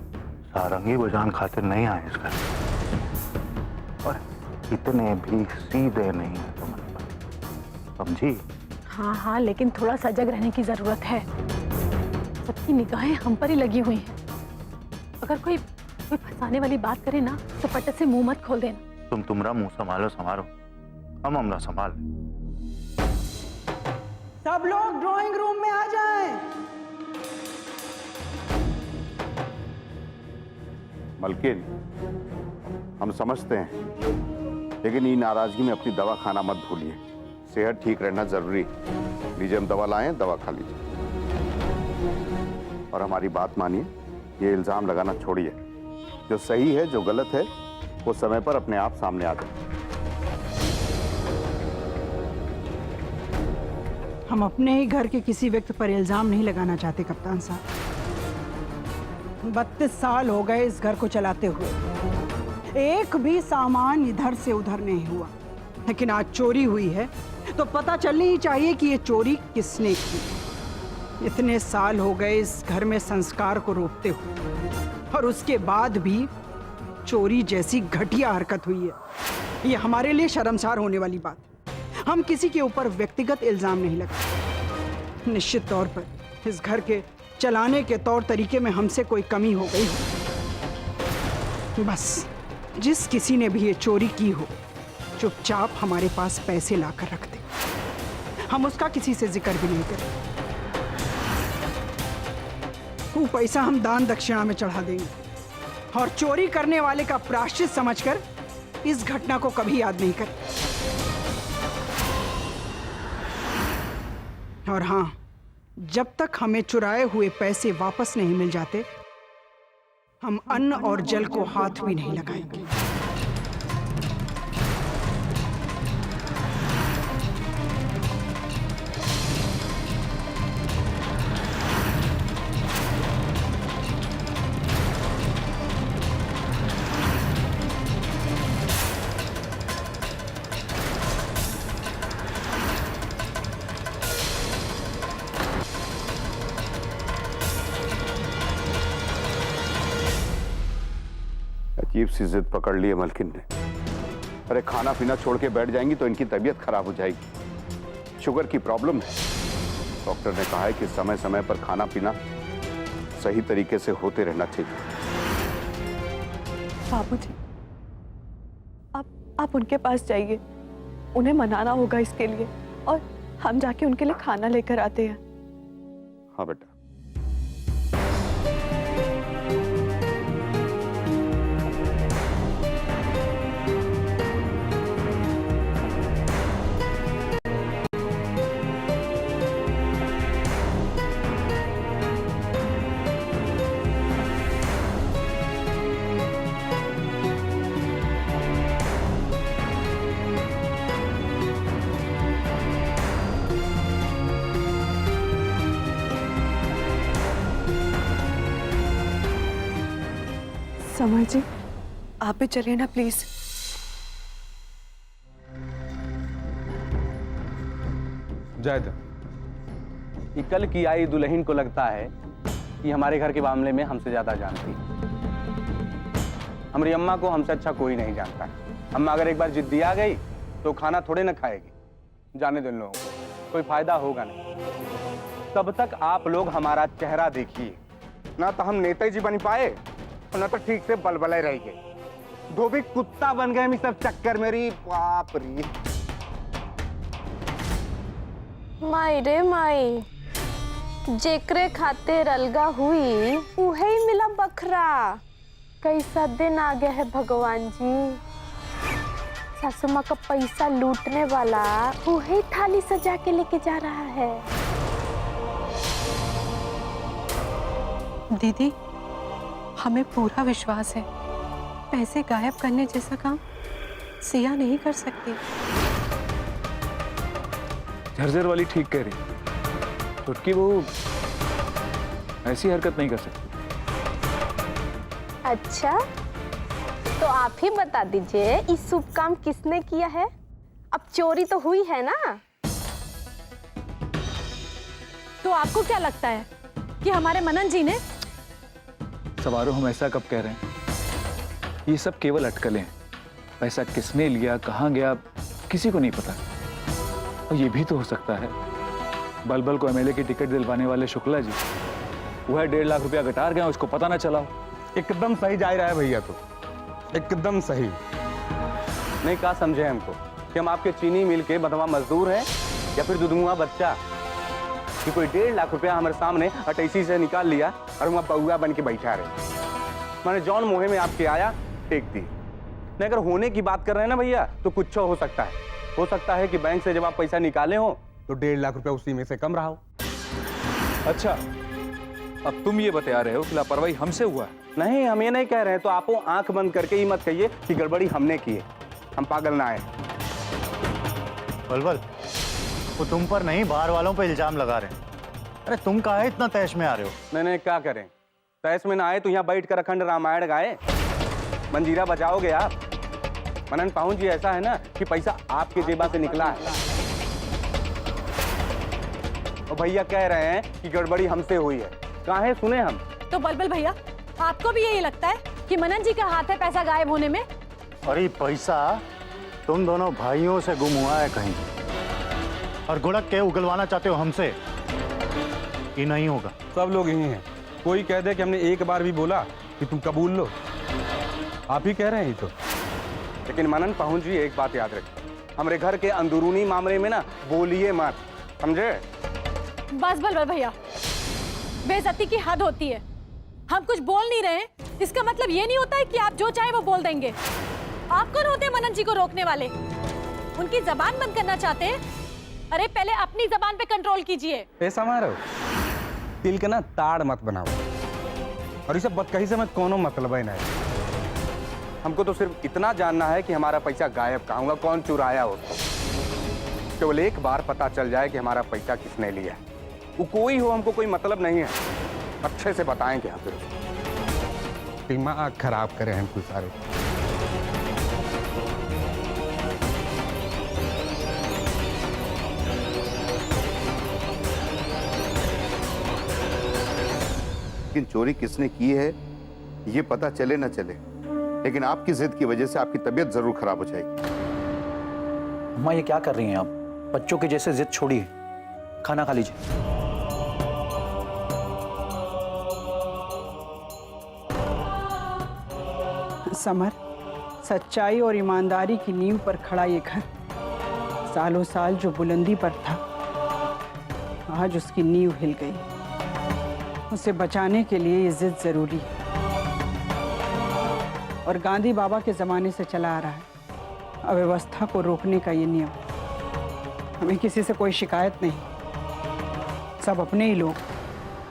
सारंगी बजान खातिर नहीं आए इस घर, और इतने भी सीधे नहीं है तुम्हारे पास, समझी? हाँ हाँ, लेकिन थोड़ा सजग रहने की जरूरत है। सबकी निगाहें हम पर ही लगी हुई हैं। अगर कोई फंसाने वाली बात करे ना तो फटक से मुंह मत खोल देना। तुम तुम्हारा मुंह संभालो संभालो, हम हमरा संभाल। सब लोग ड्राइंग रूम में आ जाएं। मलकिन, हम समझते हैं, लेकिन ये नाराजगी में अपनी दवा खाना मत भूलिए। सेहत ठीक रहना जरूरी है। लीजिए, हम दवा लाए, दवा खा लीजिए और हमारी बात मानिए। ये इल्जाम लगाना छोड़िए। जो सही है, जो गलत है, वो समय पर अपने आप सामने आ जाए। हम अपने ही घर के किसी व्यक्ति पर इल्जाम नहीं लगाना चाहते कप्तान साहब। 32 साल हो गए इस घर को चलाते हुए, एक भी सामान इधर से उधर नहीं हुआ। लेकिन आज चोरी हुई है तो पता चलनी ही चाहिए कि ये चोरी किसने की। इतने साल हो गए इस घर में संस्कार को रोकते हुए, और उसके बाद भी चोरी जैसी घटिया हरकत हुई है। ये हमारे लिए शर्मसार होने वाली बात है। हम किसी के ऊपर व्यक्तिगत इल्जाम नहीं लगाते। निश्चित तौर पर इस घर के चलाने के तौर तरीके में हमसे कोई कमी हो गई हो। बस जिस किसी ने भी ये चोरी की हो, चुपचाप हमारे पास पैसे लाकर रख दे। हम उसका किसी से जिक्र भी नहीं करें। वो पैसा हम दान दक्षिणा में चढ़ा देंगे और चोरी करने वाले का प्रायश्चित समझकर इस घटना को कभी याद नहीं करें। और हाँ, जब तक हमें चुराए हुए पैसे वापस नहीं मिल जाते, हम अन्न और जल को हाथ भी नहीं लगाएंगे। अजीब सी जिद पकड़ ली है मलकिन ने। अरे खाना पीना छोड़ के बैठ जाएंगी तो इनकी तबीयत खराब हो जाएगी। शुगर की प्रॉब्लम है। डॉक्टर ने कहा है कि समय समय पर खाना पीना सही तरीके से होते रहना चाहिए। बाबूजी, आप उनके पास जाइए, उन्हें मनाना होगा इसके लिए, और हम जाके उनके लिए खाना लेकर आते हैं। हाँ बेटा। समर जी, आप भी चलिए ना प्लीज। जायद, कि कल की आई दुल्हन को लगता है कि हमारे घर के मामले में हमसे ज्यादा जानती है। हमारी अम्मा को हमसे अच्छा कोई नहीं जानता है। अम्मा अगर एक बार जिद्दी आ गई तो खाना थोड़े ना खाएगी। जाने दो इन लोगों को, कोई फायदा होगा नहीं। तब तक आप लोग हमारा चेहरा देखिए। ना तो हम नेताजी बन पाए, ना तो ठीक से बलबले रह गए। धोबी कुत्ता बन गए हम सब चक्कर मेरी। बाप रे माई रे माई, जेकरे खातिर अलगा हुई उहे ही मिला बखरा। कैसा दिन आ गया है भगवान जी। सासू माँ का पैसा लूटने वाला उहे थाली सजा के लेके जा रहा है। दीदी, हमें पूरा विश्वास है पैसे गायब करने जैसा काम सिया नहीं कर सकती। झरझर वाली ठीक कह रही। छुटकी वो ऐसी हरकत नहीं कर सकती। अच्छा, तो आप ही बता दीजिए इस शुभ काम किसने किया है? अब चोरी तो हुई है ना? तो आपको क्या लगता है कि हमारे मनन जी ने? सवारो, हम ऐसा कब कह रहे हैं? ये सब केवल अटकलें हैं। पैसा किसने लिया, कहाँ गया, किसी को नहीं पता। और ये भी तो हो सकता है बलबल को एमएलए की टिकट दिलवाने वाले शुक्ला जी, वह 1.5 लाख रुपया गटार गया, उसको पता ना चला हो। एकदम सही जा रहा है भैया, तो एकदम सही। नहीं, कहा समझे हमको कि हम आपके चीनी मिल के बदवा मजदूर हैं या फिर दुधमुआ बच्चा कि कोई 1.5 लाख रुपया हमारे सामने अटैसी से निकाल लिया और वहाँ बउआ बन के बैठा रहे। मैंने जौन मोहे में आपके आया टेक दी। नहीं, अगर होने की बात कर रहे हैं ना भैया, तो कुछ हो सकता है। हो सकता है कि बैंक से जब आप पैसा निकाले हो तो 1.5 लाख रुपया उसी में से कम रहा हो। अच्छा, अब तुम ये बता रहे हो कि लापरवाही हमसे हुआ है? नहीं, हम ये नहीं कह रहे हैं। तो आप आंख बंद करके ही मत कहिए कि गड़बड़ी हमने की है। हम पागल ना आए। बलबल, वो तुम पर नहीं, बाहर वालों पर इल्जाम लगा रहे हैं। अरे तुम काहे इतना तैश में आ रहे हो? नहीं, क्या करें, तैश में ना आए तो यहाँ बैठ कर अखंड रामायण गाए, मंजीरा बजाओगे आप। मनन पाहुन जी, ऐसा है ना कि पैसा आपके जेबा से निकला है और भैया कह रहे हैं कि गड़बड़ी हमसे हुई है। काहे सुने हम? तो बलबल भैया, आपको भी यही लगता है कि मनन जी का हाथ है पैसा गायब होने में? अरे पैसा तुम दोनों भाइयों से गुम हुआ है कहीं, और गुड़क के उगलवाना चाहते हो हमसे। ये नहीं होगा। सब लोग यही हैं। कोई कह दे कि हमने एक बार भी बोला कि तुम कबूल लो, आप ही कह रहे हैं ये तो। लेकिन मनन पाहुन जी, एक बात याद रखिए, हमारे घर के अंदरूनी मामले में ना बोलिए मत, समझे? बस बलबल भैया, बेइज्जती की हद होती है। हम कुछ बोल नहीं रहे, इसका मतलब ये नहीं होता है कि आप जो चाहे वो बोल देंगे। आप कौन होते हैं मनन जी को रोकने वाले? उनकी जबान बंद करना चाहते हैं? अरे पहले अपनी जबान पे कंट्रोल कीजिए। ऐसा मारो, तिल के ना ताड़ मत बनाओ, और इसे बदकही से मत कोनो मतलब है ना। हमको तो सिर्फ इतना जानना है कि हमारा पैसा गायब कहाँ हुआ, कौन चुराया हो। केवल एक बार पता चल जाए कि हमारा पैसा किसने लिया। वो कोई हो, हमको कोई मतलब नहीं है। अच्छे से बताएंगे आप फिर। दिमाग खराब करे हम कुछ सारे। लेकिन चोरी किसने की है ये पता चले ना चले, लेकिन आपकी जिद की वजह से आपकी तबीयत जरूर खराब हो जाएगी। अम्मा, ये क्या कर रही हैं आप? बच्चों के जैसे जिद छोड़िए, खाना खा लीजिए। समर, सच्चाई और ईमानदारी की नींव पर खड़ा ये घर सालों साल जो बुलंदी पर था, आज उसकी नींव हिल गई। उसे बचाने के लिए ये जिद जरूरी है, और गांधी बाबा के जमाने से चला आ रहा है अव्यवस्था को रोकने का ये नियम। हमें किसी से कोई शिकायत नहीं, सब अपने ही लोग,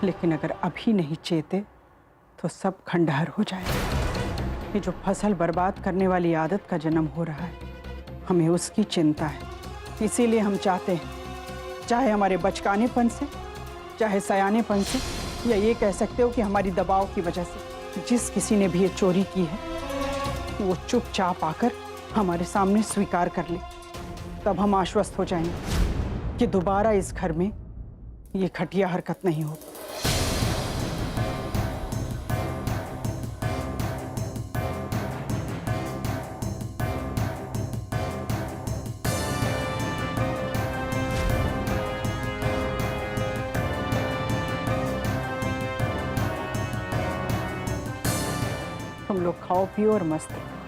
लेकिन अगर अभी नहीं चेते तो सब खंडहर हो जाएगा। ये जो फसल बर्बाद करने वाली आदत का जन्म हो रहा है, हमें उसकी चिंता है। इसीलिए हम चाहते हैं, चाहे हमारे बचकानेपन से, चाहे सयानेपन से, या ये कह सकते हो कि हमारी दबाव की वजह से, जिस किसी ने भी ये चोरी की है वो चुपचाप आकर हमारे सामने स्वीकार कर ले। तब हम आश्वस्त हो जाएंगे कि दोबारा इस घर में ये घटिया हरकत नहीं होगी। तुम लोग खाओ पियो और मस्त रहो।